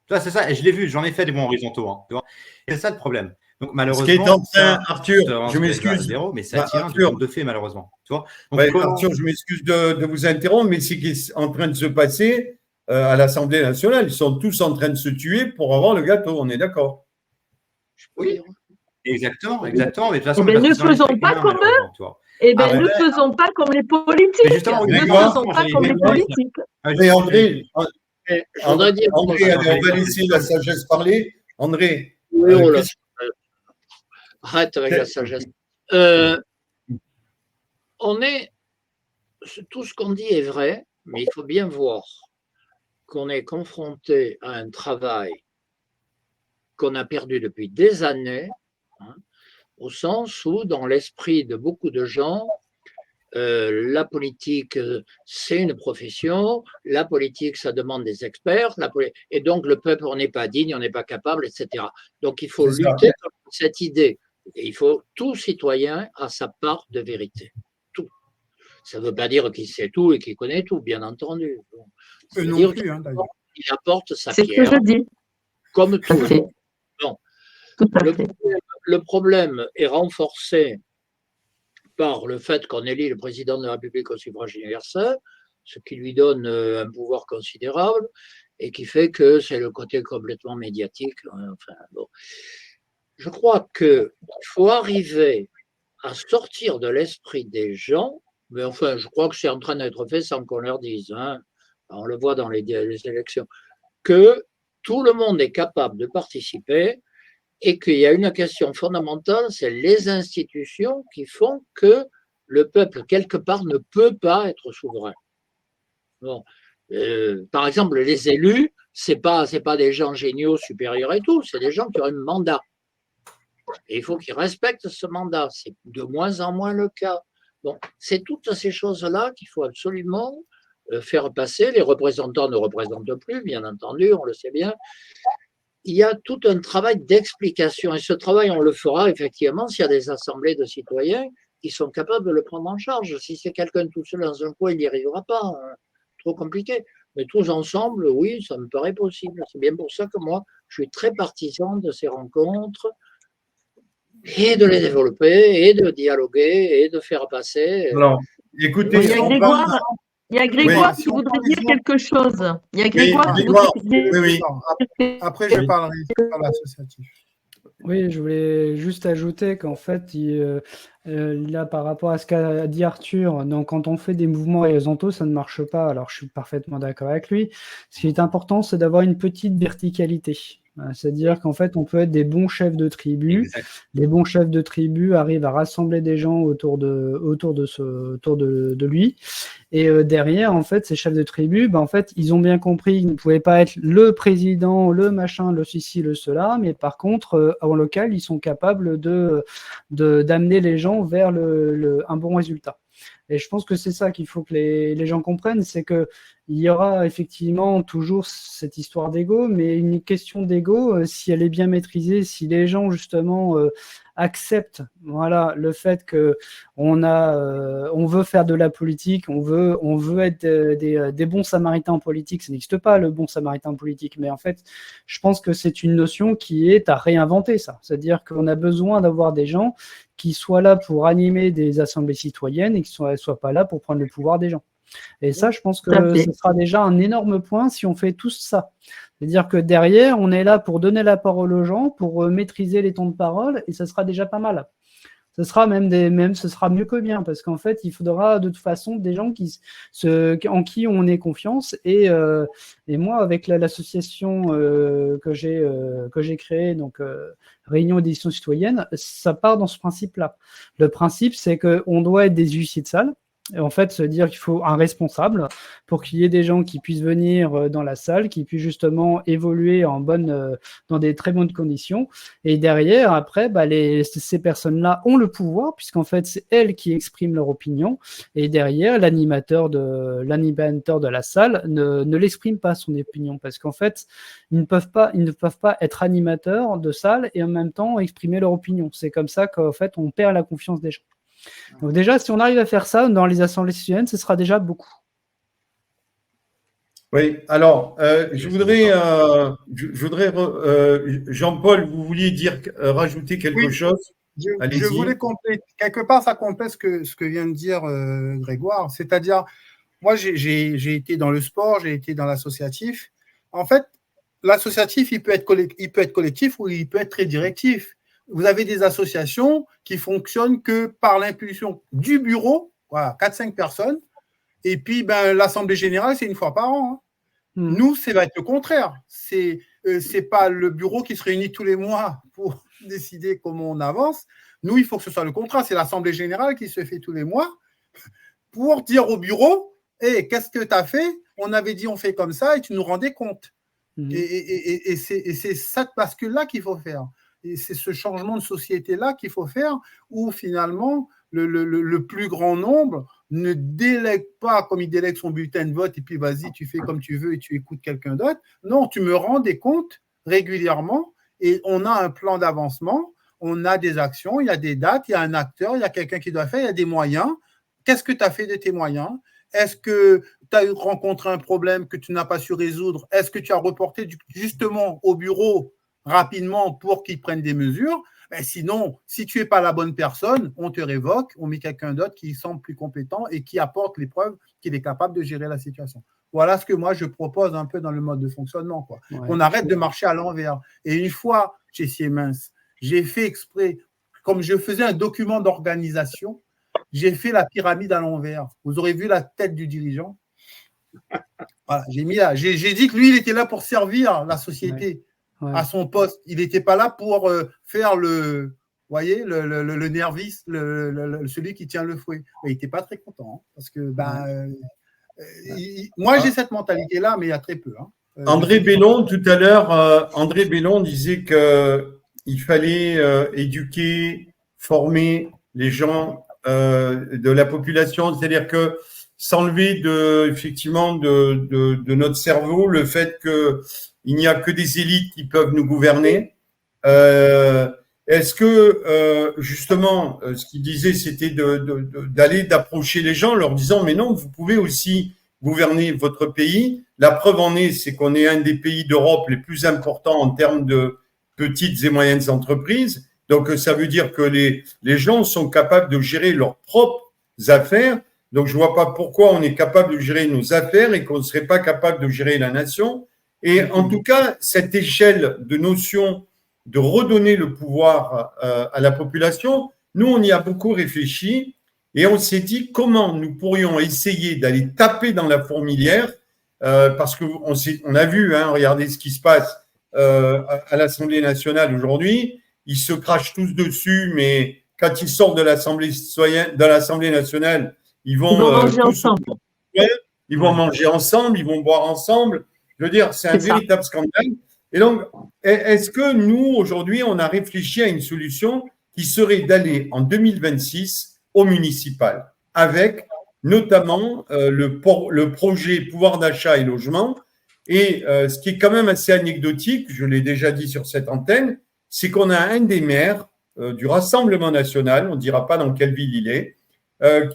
C'est ça, et je l'ai vu, j'en ai fait des bons horizontaux. Hein, tu vois, et c'est ça le problème. Donc, malheureusement, ce qui est en train, Arthur, je m'excuse. Mais ça tient du compte de fait, malheureusement. Tu vois. Donc, Arthur, je m'excuse de vous interrompre, mais ce qui est en train de se passer à l'Assemblée nationale, ils sont tous en train de se tuer pour avoir le gâteau, on est d'accord? Oui. Exactement. Mais de toute façon, ne faisons pas comme eux. Eh bien, ne faisons pas comme les politiques. Ne faisons pas comme les politiques. Mais André, on va laisser la sagesse parler. André. Arrête avec la sagesse. Tout ce qu'on dit est vrai, mais il faut bien voir qu'on est confronté à un travail qu'on a perdu depuis des années, hein, au sens où, dans l'esprit de beaucoup de gens, la politique, c'est une profession, la politique, ça demande des experts, et donc le peuple, on n'est pas digne, on n'est pas capable, etc. Donc il faut lutter contre cette idée. Et il faut, tout citoyen a sa part de vérité. Tout. Ça ne veut pas dire qu'il sait tout et qu'il connaît tout, bien entendu. Ça veut dire qu'il apporte sa pierre. C'est ce que je dis. Comme tout le monde. Non. Le problème est renforcé par le fait qu'on élit le président de la République au suffrage universel, ce qui lui donne un pouvoir considérable et qui fait que c'est le côté complètement médiatique. Enfin, bon. Je crois qu'il faut arriver à sortir de l'esprit des gens, mais enfin, je crois que c'est en train d'être fait sans qu'on leur dise, hein, on le voit dans les élections, que tout le monde est capable de participer et qu'il y a une question fondamentale, c'est les institutions qui font que le peuple, quelque part, ne peut pas être souverain. Bon. Par exemple, les élus, c'est pas des gens géniaux, supérieurs et tout, c'est des gens qui ont un mandat. Et il faut qu'ils respectent ce mandat. C'est de moins en moins le cas. Bon, c'est toutes ces choses-là qu'il faut absolument faire passer. Les représentants ne représentent plus, bien entendu, on le sait bien. Il y a tout un travail d'explication. Et ce travail, on le fera effectivement s'il y a des assemblées de citoyens qui sont capables de le prendre en charge. Si c'est quelqu'un tout seul dans un coin, il n'y arrivera pas. Hein. Trop compliqué. Mais tous ensemble, oui, ça me paraît possible. C'est bien pour ça que moi, je suis très partisan de ces rencontres et de les développer et de dialoguer et de faire passer. Alors, écoutez, il y a Grégoire qui voudrait dire quelque chose. Il y a Grégoire qui voudrait dire oui. Après, je parlerai de l'associatif. Oui, je voulais juste ajouter qu'en fait, là, par rapport à ce qu'a dit Arthur, donc quand on fait des mouvements horizontaux, ça ne marche pas. Alors, je suis parfaitement d'accord avec lui. Ce qui est important, c'est d'avoir une petite verticalité. C'est-à-dire qu'en fait, on peut être des bons chefs de tribu. Exact. Les bons chefs de tribu arrivent à rassembler des gens autour de lui. Et derrière, en fait, ces chefs de tribu, en fait, ils ont bien compris qu'ils ne pouvaient pas être le président, le machin, le ceci, le cela, mais par contre, en local, ils sont capables d'amener les gens vers un bon résultat. Et je pense que c'est ça qu'il faut que les gens comprennent, c'est que il y aura effectivement toujours cette histoire d'ego, mais une question d'ego, si elle est bien maîtrisée, si les gens justement acceptent, voilà, le fait que on veut faire de la politique, on veut être des bons samaritains en politique. Ça n'existe pas le bon samaritain en politique, mais en fait, je pense que c'est une notion qui est à réinventer, ça. C'est-à-dire qu'on a besoin d'avoir des gens qui soient là pour animer des assemblées citoyennes et qui ne soient pas là pour prendre le pouvoir des gens. Et ça, je pense que ce sera déjà un énorme point si on fait tout ça. C'est-à-dire que derrière, on est là pour donner la parole aux gens, pour maîtriser les temps de parole, et ça sera déjà pas mal. Ce sera ce sera mieux que bien, parce qu'en fait, il faudra de toute façon des gens en qui on ait confiance. Et moi, avec l'association que j'ai créée, donc Réunion d'édition citoyenne, ça part dans ce principe-là. Le principe, c'est qu'on doit être des huissiers de salle. Et en fait, se dire qu'il faut un responsable pour qu'il y ait des gens qui puissent venir dans la salle, qui puissent justement évoluer dans des très bonnes conditions. Et derrière, après, ces personnes-là ont le pouvoir, puisqu'en fait, c'est elles qui expriment leur opinion. Et derrière, l'animateur de la salle ne l'exprime pas son opinion, parce qu'en fait, ils ne peuvent pas être animateurs de salle et en même temps exprimer leur opinion. C'est comme ça qu'en fait, on perd la confiance des gens. Donc déjà, si on arrive à faire ça dans les assemblées citoyennes, ce sera déjà beaucoup. Oui, alors, je voudrais Jean-Paul, vous vouliez rajouter quelque chose? Je voulais compléter. Quelque part, ça complète ce que vient de dire Grégoire. C'est-à-dire, moi, j'ai été dans le sport, j'ai été dans l'associatif. En fait, l'associatif, il peut être collectif ou il peut être très directif. Vous avez des associations qui fonctionnent que par l'impulsion du bureau, voilà, 4-5 personnes, et puis l'Assemblée générale, c'est une fois par an. Hein. Nous, ça va être le contraire. C'est pas le bureau qui se réunit tous les mois pour décider comment on avance. Nous, il faut que ce soit le contraire. C'est l'Assemblée générale qui se fait tous les mois pour dire au bureau, hey, qu'est-ce que tu as fait? On avait dit on fait comme ça et tu nous rendais compte. Et c'est cette bascule-là qu'il faut faire. Et c'est ce changement de société-là qu'il faut faire où finalement le plus grand nombre ne délègue pas comme il délègue son bulletin de vote et puis vas-y, tu fais comme tu veux et tu écoutes quelqu'un d'autre. Non, tu me rends des comptes régulièrement et on a un plan d'avancement, on a des actions, il y a des dates, il y a un acteur, il y a quelqu'un qui doit faire, il y a des moyens. Qu'est-ce que tu as fait de tes moyens? Est-ce que tu as rencontré un problème que tu n'as pas su résoudre? Est-ce que tu as reporté justement au bureau rapidement pour qu'ils prennent des mesures? Sinon, si tu n'es pas la bonne personne, on te révoque, on met quelqu'un d'autre qui semble plus compétent et qui apporte les preuves qu'il est capable de gérer la situation. Voilà ce que moi je propose un peu dans le mode de fonctionnement. Quoi. Ouais, on arrête de marcher à l'envers. Et une fois chez Siemens, j'ai fait exprès, comme je faisais un document d'organisation, j'ai fait la pyramide à l'envers. Vous aurez vu la tête du dirigeant. Voilà, j'ai dit que lui, il était là pour servir la société. à son poste. Il n'était pas là pour faire le nervis, celui qui tient le fouet. Il n'était pas très content, hein, parce que moi, j'ai cette mentalité-là, mais il y a très peu. Hein. André Bellon, tout à l'heure, André Bellon disait qu'il fallait éduquer, former les gens de la population, c'est-à-dire que s'enlever effectivement de notre cerveau le fait qu'il n'y a que des élites qui peuvent nous gouverner. Est-ce que justement, ce qu'il disait, c'était d'approcher les gens, leur disant mais non, vous pouvez aussi gouverner votre pays. La preuve en est, c'est qu'on est un des pays d'Europe les plus importants en termes de petites et moyennes entreprises. Donc, ça veut dire que les gens sont capables de gérer leurs propres affaires. Donc, je vois pas pourquoi on est capable de gérer nos affaires et qu'on ne serait pas capable de gérer la nation. Et en tout cas, cette échelle de notion de redonner le pouvoir à la population, nous, on y a beaucoup réfléchi et on s'est dit comment nous pourrions essayer d'aller taper dans la fourmilière parce qu'on a vu, hein, regardez ce qui se passe à l'Assemblée nationale aujourd'hui. Ils se crachent tous dessus, mais quand ils sortent de l'Assemblée nationale, ils vont manger ensemble. Ils vont manger ensemble, ils vont boire ensemble. Je veux dire, c'est un véritable scandale. Et donc, est-ce que nous, aujourd'hui, on a réfléchi à une solution qui serait d'aller en 2026 au municipal, avec notamment le projet pouvoir d'achat et logement. Et ce qui est quand même assez anecdotique, je l'ai déjà dit sur cette antenne, c'est qu'on a un des maires du Rassemblement national, on ne dira pas dans quelle ville il est,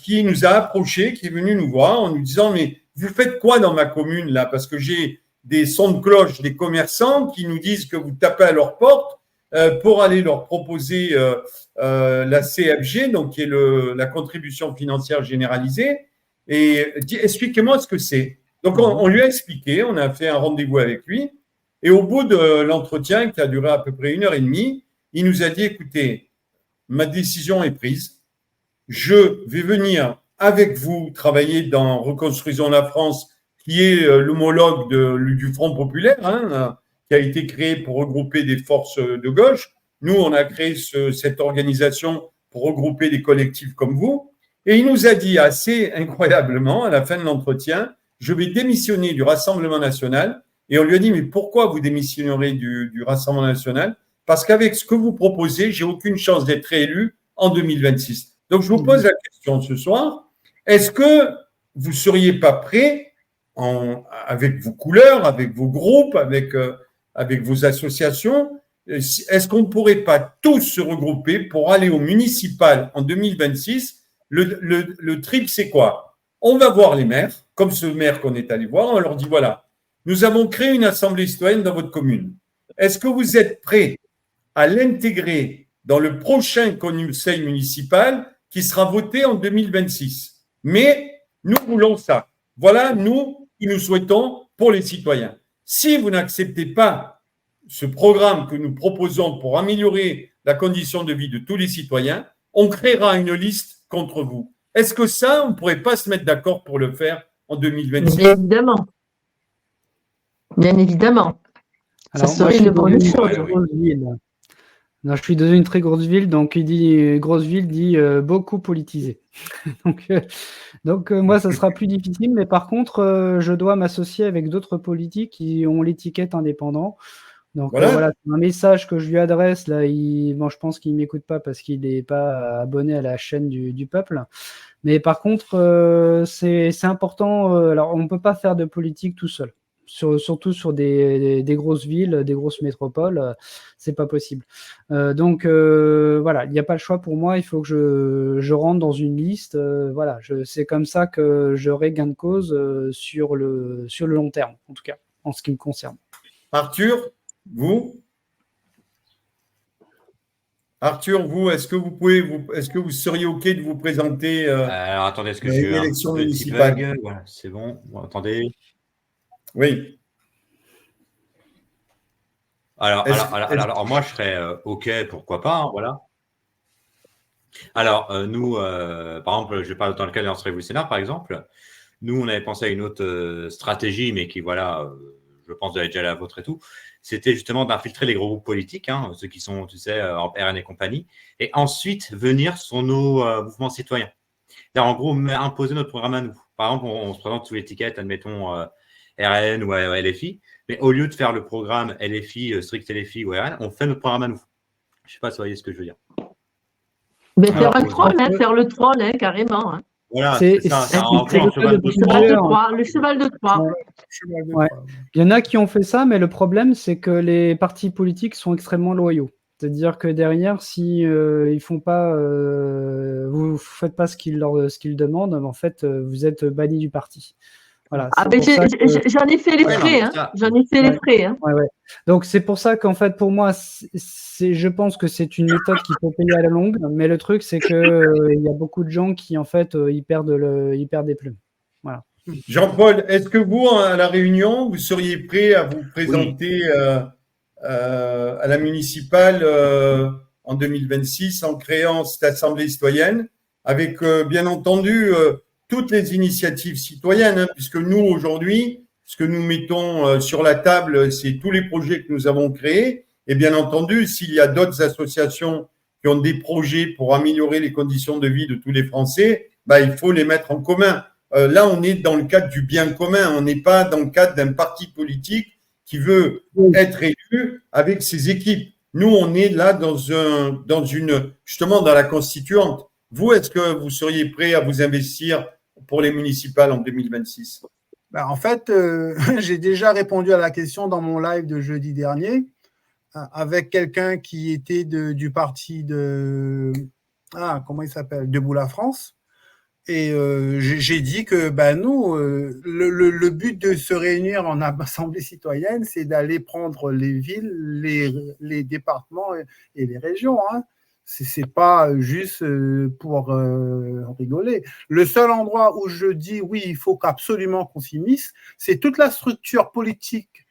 qui nous a approchés, qui est venu nous voir en nous disant « Mais vous faites quoi dans ma commune là ? Parce que j'ai des sons de cloche des commerçants qui nous disent que vous tapez à leur porte pour aller leur proposer la CFG, donc qui est la contribution financière généralisée. Et expliquez-moi ce que c'est. » Donc, on lui a expliqué, on a fait un rendez-vous avec lui. Et au bout de l'entretien, qui a duré à peu près 1h30, il nous a dit « Écoutez, ma décision est prise. Je vais venir avec vous travailler dans Reconstruisons la France, qui est l'homologue du Front populaire, hein, qui a été créé pour regrouper des forces de gauche. Nous, on a créé cette organisation pour regrouper des collectifs comme vous. Et il nous a dit assez incroyablement, à la fin de l'entretien, je vais démissionner du Rassemblement national. Et on lui a dit, mais pourquoi vous démissionnerez du Rassemblement national ? Parce qu'avec ce que vous proposez, j'ai aucune chance d'être réélu en 2026. Donc, je vous pose la question ce soir. Est-ce que vous ne seriez pas prêt, avec vos couleurs, avec vos groupes, avec vos associations, est-ce qu'on ne pourrait pas tous se regrouper pour aller au municipal en 2026 ? Le trip, c'est quoi ? On va voir les maires, comme ce maire qu'on est allé voir, on leur dit, voilà, nous avons créé une assemblée citoyenne dans votre commune. Est-ce que vous êtes prêts à l'intégrer dans le prochain conseil municipal qui sera voté en 2026 ? Mais nous voulons ça. Voilà, nous, qui nous souhaitons pour les citoyens. Si vous n'acceptez pas ce programme que nous proposons pour améliorer la condition de vie de tous les citoyens, on créera une liste contre vous. Est-ce que ça, on ne pourrait pas se mettre d'accord pour le faire en 2026 ? Bien évidemment. Bien évidemment. Alors, ça serait une bonne chose. Non, je suis dans une très grosse ville, donc il dit grosse ville dit beaucoup politisé. donc moi, ça sera plus difficile, mais par contre, je dois m'associer avec d'autres politiques qui ont l'étiquette indépendant. Donc voilà, c'est un message que je lui adresse. Là, je pense qu'il ne m'écoute pas parce qu'il n'est pas abonné à la chaîne du peuple. Mais par contre, c'est important. Alors, on ne peut pas faire de politique tout seul. Surtout sur des grosses villes, des grosses métropoles, c'est pas possible. Donc voilà, il n'y a pas le choix pour moi. Il faut que je rentre dans une liste. Voilà, c'est comme ça que j'aurai gain de cause sur le long terme, en tout cas, en ce qui me concerne. Arthur, vous, est-ce que vous seriez OK de vous présenter alors attendez, est-ce que j'ai eu l'élection un petit municipale bug ? Voilà, c'est bon. Attendez. Oui. Alors moi, je serais OK, pourquoi pas, hein, voilà. Alors, nous, par exemple, je parle dans le cas de l'Alliance révolutionnaire, par exemple. Nous, on avait pensé à une autre stratégie, mais qui, voilà, je pense, doit être déjà la vôtre et tout. c'était justement d'infiltrer les gros groupes politiques, hein, ceux qui sont, tu sais, en RN et compagnie, et ensuite venir sur nos mouvements citoyens. Là, en gros, imposer notre programme à nous. Par exemple, on se présente sous l'étiquette, admettons, RN ou LFI, mais au lieu de faire le programme LFI, strict LFI ou RN, on fait notre programme à nous. Je ne sais pas si vous voyez ce que je veux dire. Mais faire le troll, hein, carrément. Hein. Voilà, c'est ça. Le cheval de Troie. Ouais. Il y en a qui ont fait ça, mais le problème, c'est que les partis politiques sont extrêmement loyaux. C'est-à-dire que derrière, si ils font pas, vous faites pas ce qu'ils demandent, en fait, vous êtes banni du parti. Voilà. J'en ai fait les frais. J'en ai fait les frais. Hein. Ouais. Donc c'est pour ça qu'en fait, pour moi, je pense que c'est une méthode qu'il faut payer à la longue. Mais le truc, c'est que il y a beaucoup de gens qui, en fait, ils perdent des plumes. Voilà. Jean-Paul, est-ce que vous, à La Réunion, vous seriez prêt à vous présenter à la municipale en 2026 en créant cette assemblée citoyenne avec, bien entendu, toutes les initiatives citoyennes, hein, puisque nous, aujourd'hui, ce que nous mettons sur la table, c'est tous les projets que nous avons créés. Et bien entendu, s'il y a d'autres associations qui ont des projets pour améliorer les conditions de vie de tous les Français, il faut les mettre en commun. Là, on est dans le cadre du bien commun. On n'est pas dans le cadre d'un parti politique qui veut être élu avec ses équipes. Nous, on est là justement dans la constituante. Vous, est-ce que vous seriez prêt à vous investir pour les municipales en 2026? En fait, j'ai déjà répondu à la question dans mon live de jeudi dernier avec quelqu'un qui était du parti comment il s'appelle, Debout la France. Et j'ai dit que nous, le but de se réunir en assemblée citoyenne, c'est d'aller prendre les villes, les départements et les régions. Hein. C'est pas juste pour rigoler. Le seul endroit où je dis oui, il faut absolument qu'on s'immisce, c'est toute la structure politique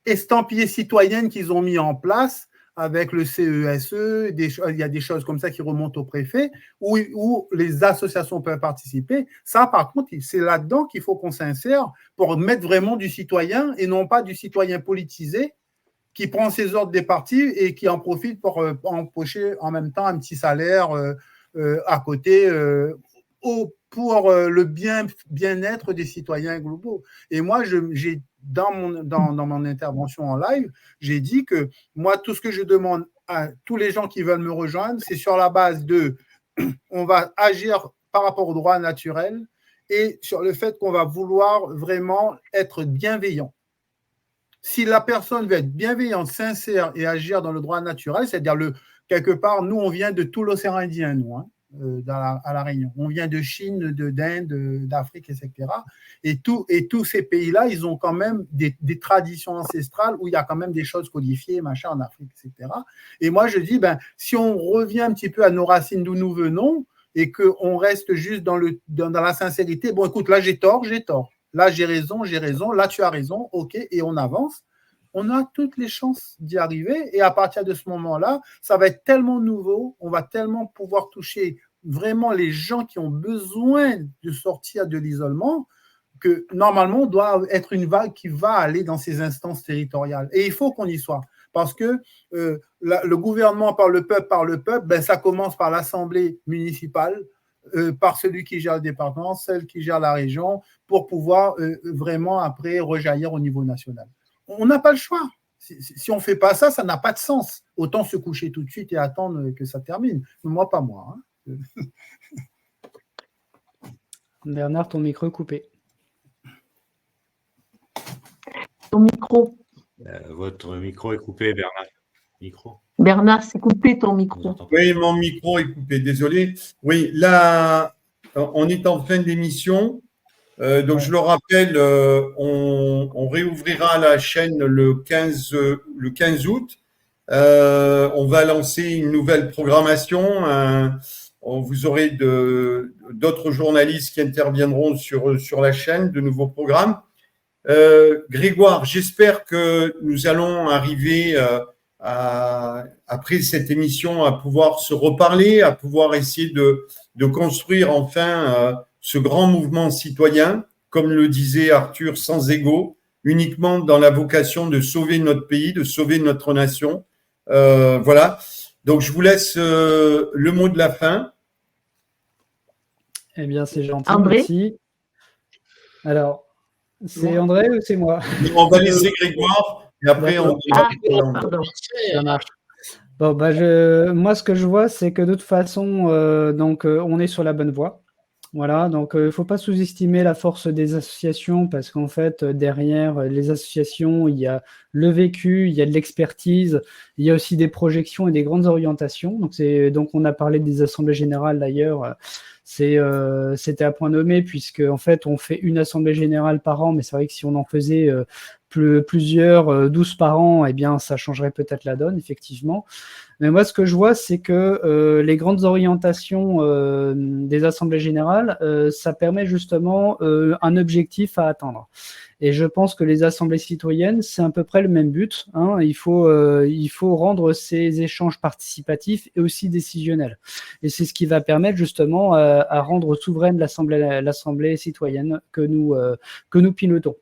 estampillée citoyenne qu'ils ont mis en place avec le CESE, il y a des choses comme ça qui remontent au préfet, où les associations peuvent participer. Ça, par contre, c'est là-dedans qu'il faut qu'on s'insère pour mettre vraiment du citoyen et non pas du citoyen politisé qui prend ses ordres des partis et qui en profite pour empocher en même temps un petit salaire à côté pour le bien-être des citoyens globaux. Et moi, j'ai dans mon intervention en live, j'ai dit que moi, tout ce que je demande à tous les gens qui veulent me rejoindre, c'est sur la base de on va agir par rapport au droit naturel et sur le fait qu'on va vouloir vraiment être bienveillant. Si la personne veut être bienveillante, sincère et agir dans le droit naturel, c'est-à-dire quelque part, nous, on vient de tout l'océan Indien, nous, hein, à La Réunion. On vient de Chine, d'Inde, d'Afrique, etc. Et tous ces pays-là, ils ont quand même des traditions ancestrales où il y a quand même des choses codifiées, machin, en Afrique, etc. Et moi, je dis, si on revient un petit peu à nos racines d'où nous venons et qu'on reste juste dans la sincérité, bon, écoute, là, j'ai tort. Là, j'ai raison, là, tu as raison, ok, et on avance. On a toutes les chances d'y arriver. Et à partir de ce moment-là, ça va être tellement nouveau, on va tellement pouvoir toucher vraiment les gens qui ont besoin de sortir de l'isolement que normalement, on doit être une vague qui va aller dans ces instances territoriales. Et il faut qu'on y soit. Parce que le gouvernement par le peuple, ça commence par l'Assemblée municipale, par celui qui gère le département, celle qui gère la région, pour pouvoir vraiment après rejaillir au niveau national. On n'a pas le choix. Si on ne fait pas ça, ça n'a pas de sens. Autant se coucher tout de suite et attendre que ça termine. Moi, pas moi. Hein. Bernard, ton micro est coupé. Ton micro. Votre micro est coupé, Bernard. Micro. Bernard, c'est coupé ton micro. Oui, mon micro est coupé, désolé. Oui, là, on est en fin d'émission. Donc, je le rappelle, on réouvrira la chaîne le 15 août. On va lancer une nouvelle programmation. Vous aurez d'autres journalistes qui interviendront sur la chaîne, de nouveaux programmes. Grégoire, j'espère que nous allons arriver après cette émission à pouvoir se reparler, à pouvoir essayer de construire enfin ce grand mouvement citoyen, comme le disait Arthur, sans ego, uniquement dans la vocation de sauver notre pays, de sauver notre nation. Voilà. Donc, je vous laisse le mot de la fin. Eh bien, c'est gentil, André. merci. Alors, c'est André ou c'est moi? On va laisser Grégoire et après on Ah, pardon. Ça marche. Bon, bah, moi, ce que je vois, c'est que de toute façon, on est sur la bonne voie. Voilà, donc il ne faut pas sous-estimer la force des associations parce qu'en fait, derrière les associations, il y a le vécu, il y a de l'expertise, il y a aussi des projections et des grandes orientations. Donc on a parlé des assemblées générales d'ailleurs. C'était à point nommé puisque en fait, on fait une assemblée générale par an, mais c'est vrai que si on en faisait plusieurs, 12 par an, eh bien, ça changerait peut-être la donne, effectivement. Mais moi, ce que je vois, c'est que les grandes orientations des assemblées générales, ça permet justement un objectif à atteindre. Et je pense que les assemblées citoyennes, c'est à peu près le même but. Hein. Il faut rendre ces échanges participatifs et aussi décisionnels. Et c'est ce qui va permettre justement à rendre souveraine l'assemblée citoyenne que nous pilotons.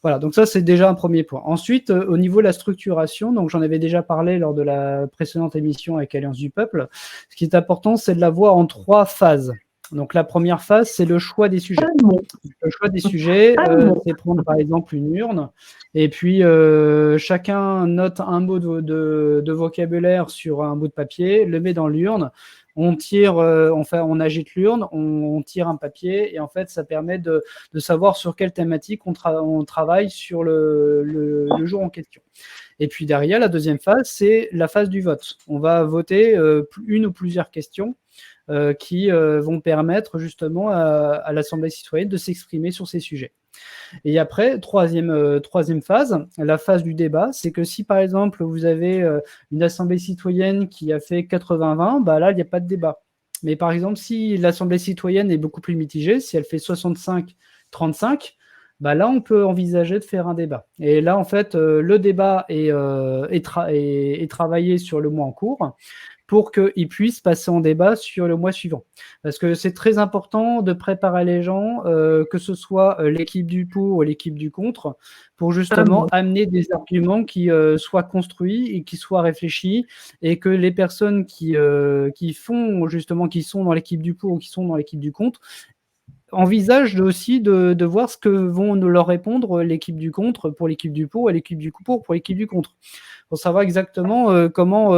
Voilà, donc ça, c'est déjà un premier point. Ensuite, au niveau de la structuration, donc j'en avais déjà parlé lors de la précédente émission avec Alliance du Peuple, ce qui est important, c'est de la voir en 3 phases. Donc la première phase, c'est le choix des sujets. Le choix des sujets, c'est prendre par exemple une urne, et puis chacun note un mot de vocabulaire sur un bout de papier, le met dans l'urne, on tire, on agite l'urne, on tire un papier, et en fait, ça permet de savoir sur quelle thématique on travaille sur le jour en question. Et puis derrière, la deuxième phase, c'est la phase du vote. On va voter une ou plusieurs questions qui vont permettre justement à l'Assemblée citoyenne de s'exprimer sur ces sujets. Et après, troisième phase, la phase du débat, c'est que si par exemple vous avez une Assemblée citoyenne qui a fait 80-20, bah là, il n'y a pas de débat. Mais par exemple, si l'Assemblée citoyenne est beaucoup plus mitigée, si elle fait 65-35, bah là, on peut envisager de faire un débat. Et là, en fait, le débat est travaillé sur le mois en cours pour qu'ils puissent passer en débat sur le mois suivant. Parce que c'est très important de préparer les gens, que ce soit l'équipe du pour ou l'équipe du contre, pour justement amener des arguments qui soient construits et qui soient réfléchis, et que les personnes qui sont dans l'équipe du pour ou qui sont dans l'équipe du contre, envisage aussi de voir ce que vont leur répondre l'équipe du contre pour l'équipe du pour et l'équipe du pour l'équipe du contre, pour savoir exactement comment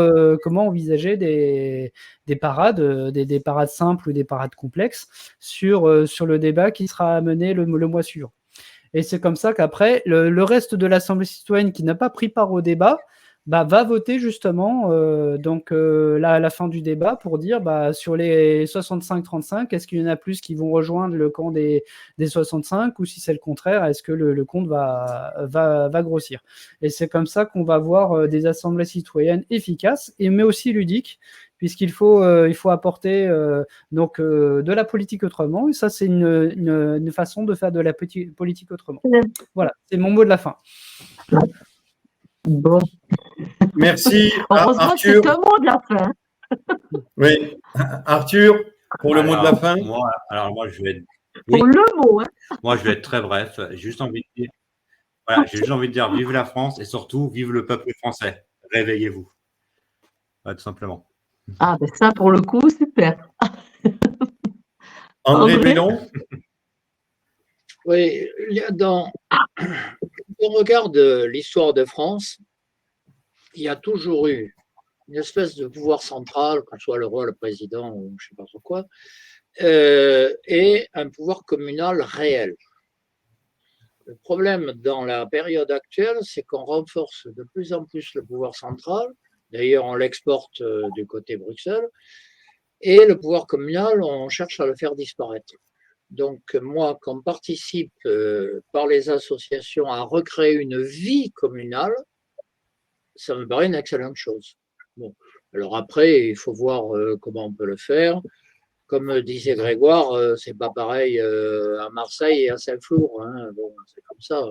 envisager des parades, des parades simples ou des parades complexes sur le débat qui sera mené le mois suivant. Et c'est comme ça qu'après, le reste de l'Assemblée citoyenne qui n'a pas pris part au débat, va voter justement à la fin du débat pour dire sur les 65-35, est-ce qu'il y en a plus qui vont rejoindre le camp des 65, ou si c'est le contraire, est-ce que le compte va grossir. Et c'est comme ça qu'on va avoir des assemblées citoyennes efficaces, mais aussi ludiques, puisqu'il faut apporter de la politique autrement, et ça c'est une façon de faire de la politique autrement. Voilà, c'est mon mot de la fin. Bon. Merci. Heureusement que c'est un mot de la fin. Oui. Arthur, pour le mot de la fin. Moi, je vais être. Pour le mot. Hein. Moi, je vais être très bref. J'ai juste envie de dire vive la France et surtout vive le peuple français. Réveillez-vous. Tout simplement. Ah, ben ça, pour le coup, super. André Bellon. Oui, quand on regarde l'histoire de France, il y a toujours eu une espèce de pouvoir central, que ce soit le roi, le président ou je ne sais pas trop quoi, et un pouvoir communal réel. Le problème dans la période actuelle, c'est qu'on renforce de plus en plus le pouvoir central. D'ailleurs, on l'exporte du côté Bruxelles. Et le pouvoir communal, on cherche à le faire disparaître. Donc, moi, quand on participe par les associations à recréer une vie communale, ça me paraît une excellente chose. Bon. Alors après, il faut voir comment on peut le faire. Comme disait Grégoire, c'est pas pareil à Marseille et à Saint-Flour. Hein. Bon, c'est comme ça.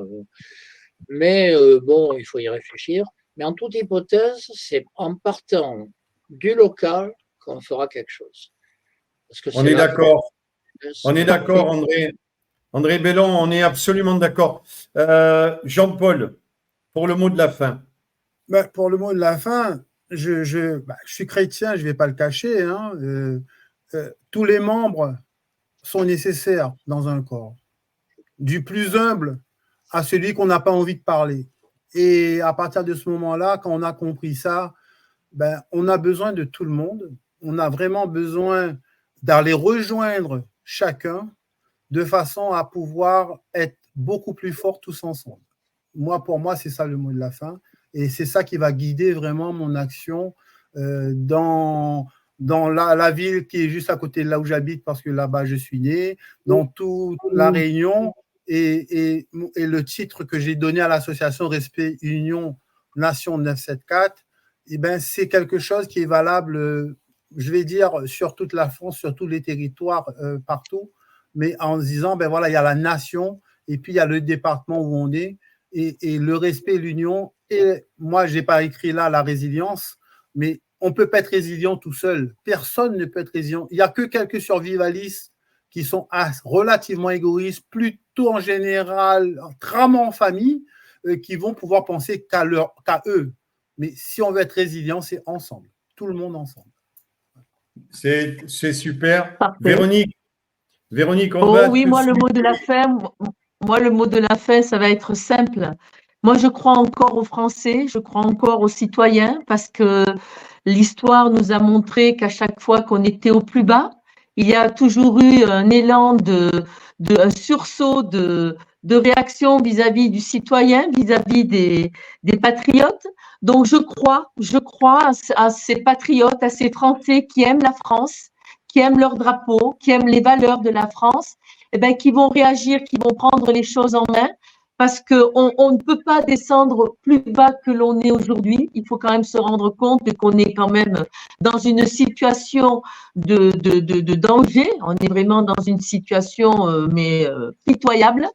Mais bon, il faut y réfléchir. Mais en toute hypothèse, c'est en partant du local qu'on fera quelque chose. Parce que on est d'accord. On est d'accord, André. André Bellon, on est absolument d'accord. Jean-Paul, pour le mot de la fin. Pour le mot de la fin, je suis chrétien, je ne vais pas le cacher. Hein, tous les membres sont nécessaires dans un corps, du plus humble à celui qu'on n'a pas envie de parler. Et à partir de ce moment-là, quand on a compris ça, on a besoin de tout le monde. On a vraiment besoin d'aller rejoindre chacun de façon à pouvoir être beaucoup plus forts tous ensemble. Pour moi, c'est ça le mot de la fin. Et c'est ça qui va guider vraiment mon action dans la ville qui est juste à côté de là où j'habite, parce que là-bas, je suis né, dans toute la Réunion. Et le titre que j'ai donné à l'association Respect Union Nation 974, c'est quelque chose qui est valable, je vais dire, sur toute la France, sur tous les territoires, partout, mais en se disant, voilà, il y a la nation et puis il y a le département où on est, et le respect, l'union. Et moi, je n'ai pas écrit là la résilience, mais on ne peut pas être résilient tout seul. Personne ne peut être résilient. Il n'y a que quelques survivalistes qui sont relativement égoïstes, plutôt en général, rarement en famille, qui vont pouvoir penser qu'à eux. Mais si on veut être résilient, c'est ensemble, tout le monde ensemble. C'est super. Parfait. Véronique, on va oui, moi, le mot de la fin, ça va être simple. Moi, je crois encore aux Français, je crois encore aux citoyens, parce que l'histoire nous a montré qu'à chaque fois qu'on était au plus bas, il y a toujours eu un élan un sursaut de réaction vis-à-vis du citoyen, vis-à-vis des patriotes. Donc, je crois à ces patriotes, à ces Français qui aiment la France, qui aiment leur drapeau, qui aiment les valeurs de la France, qui vont réagir, qui vont prendre les choses en main, parce qu'on ne peut pas descendre plus bas que l'on est aujourd'hui. Il faut quand même se rendre compte qu'on est quand même dans une situation de danger. On est vraiment dans une situation pitoyable.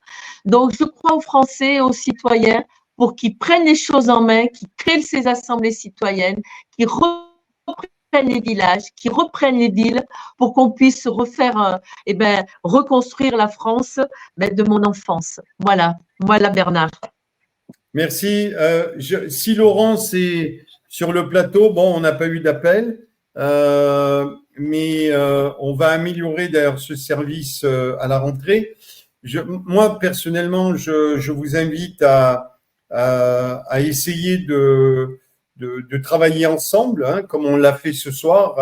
Donc, je crois aux Français, aux citoyens, pour qu'ils prennent les choses en main, qu'ils créent ces assemblées citoyennes, qu'ils reprennent les villages, qui reprennent les villes pour qu'on puisse refaire, reconstruire la France de mon enfance. Voilà Bernard. Merci. Si Laurence est sur le plateau, on n'a pas eu d'appel, mais on va améliorer d'ailleurs ce service à la rentrée. Moi, personnellement, je vous invite à essayer de travailler ensemble, hein, comme on l'a fait ce soir.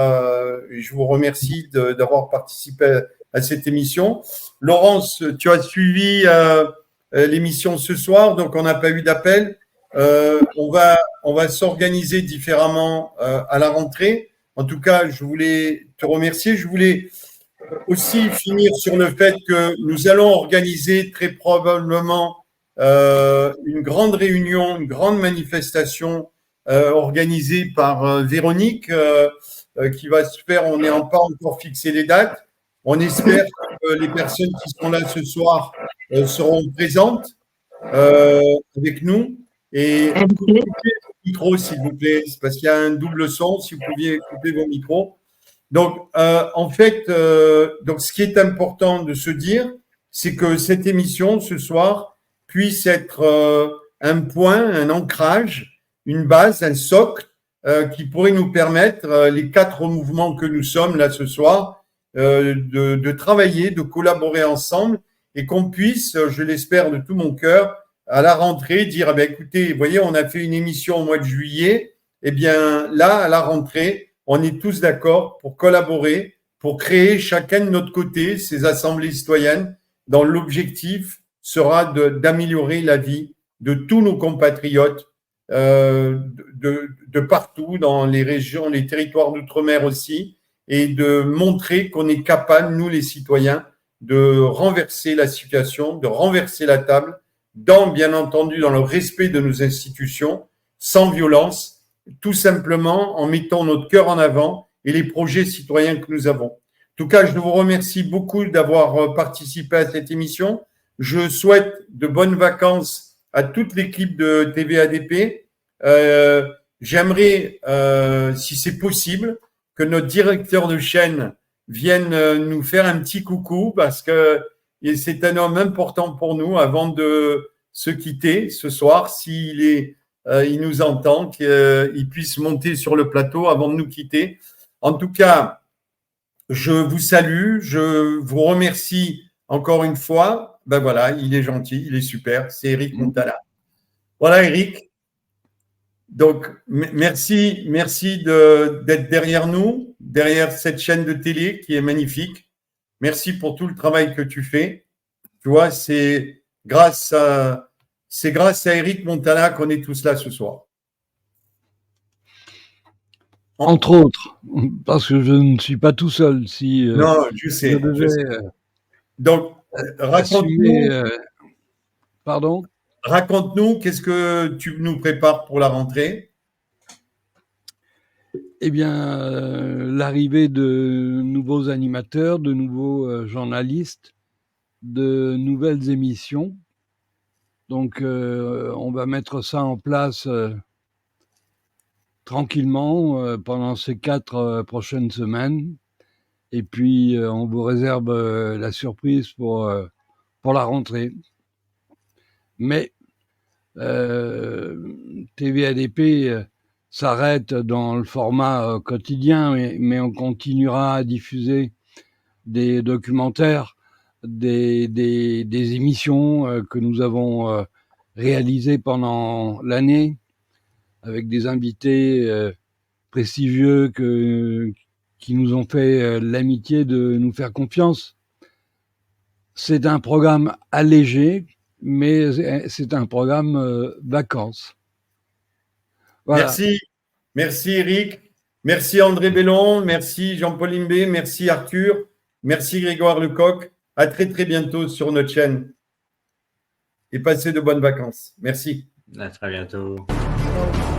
Je vous remercie d'avoir participé à cette émission. Laurence, tu as suivi l'émission ce soir, donc on n'a pas eu d'appel. On va s'organiser différemment à la rentrée. En tout cas, je voulais te remercier. Je voulais aussi finir sur le fait que nous allons organiser très probablement une grande réunion, une grande manifestation organisée par Véronique qui va se faire. On n'est pas encore fixé les dates. On espère que les personnes qui sont là ce soir seront présentes avec nous. Et coupez vos micros, s'il vous plaît, parce qu'il y a un double son. Si vous pouviez couper vos micros. Donc, en fait, ce qui est important de se dire, c'est que cette émission ce soir puisse être un point, un ancrage, une base, un socle qui pourrait nous permettre, les 4 mouvements que nous sommes là ce soir, de travailler, de collaborer ensemble et qu'on puisse, je l'espère de tout mon cœur, à la rentrée, dire écoutez, vous voyez, on a fait une émission au mois de juillet, bien là, à la rentrée, on est tous d'accord pour collaborer, pour créer chacun de notre côté ces assemblées citoyennes dont l'objectif sera d'améliorer la vie de tous nos compatriotes de partout, dans les régions, les territoires d'outre-mer aussi, et de montrer qu'on est capable, nous les citoyens, de renverser la situation, de renverser la table, bien entendu, dans le respect de nos institutions, sans violence, tout simplement en mettant notre cœur en avant et les projets citoyens que nous avons. En tout cas, je vous remercie beaucoup d'avoir participé à cette émission. Je souhaite de bonnes vacances à toute l'équipe de TVADP. J'aimerais, si c'est possible, que notre directeur de chaîne vienne nous faire un petit coucou parce que et c'est un homme important pour nous avant de se quitter ce soir. Il nous entend, qu'il puisse monter sur le plateau avant de nous quitter. En tout cas, je vous salue, je vous remercie encore une fois. Ben voilà, il est gentil, il est super. C'est Eric Montala. Voilà, Eric. Donc, merci d'être derrière nous, derrière cette chaîne de télé qui est magnifique. Merci pour tout le travail que tu fais. Tu vois, c'est grâce à Eric Montala qu'on est tous là ce soir. Entre autres, parce que je ne suis pas tout seul. Si non, je sais. je devais, donc, raconte-nous. Pardon ? Raconte-nous, qu'est-ce que tu nous prépares pour la rentrée? Eh bien, l'arrivée de nouveaux animateurs, de nouveaux journalistes, de nouvelles émissions. Donc, on va mettre ça en place tranquillement pendant ces 4 prochaines semaines. Et puis, on vous réserve la surprise pour la rentrée. Mais TVADP s'arrête dans le format quotidien, mais on continuera à diffuser des documentaires, des émissions que nous avons réalisées pendant l'année avec des invités prestigieux qui nous ont fait l'amitié de nous faire confiance. C'est un programme allégé, mais c'est un programme vacances. Voilà. Merci Eric, merci André Bellon, merci Jean-Paul Imbé, merci Arthur, merci Grégoire Lecoq. À très très bientôt sur notre chaîne et passez de bonnes vacances. Merci. À très bientôt. Ciao.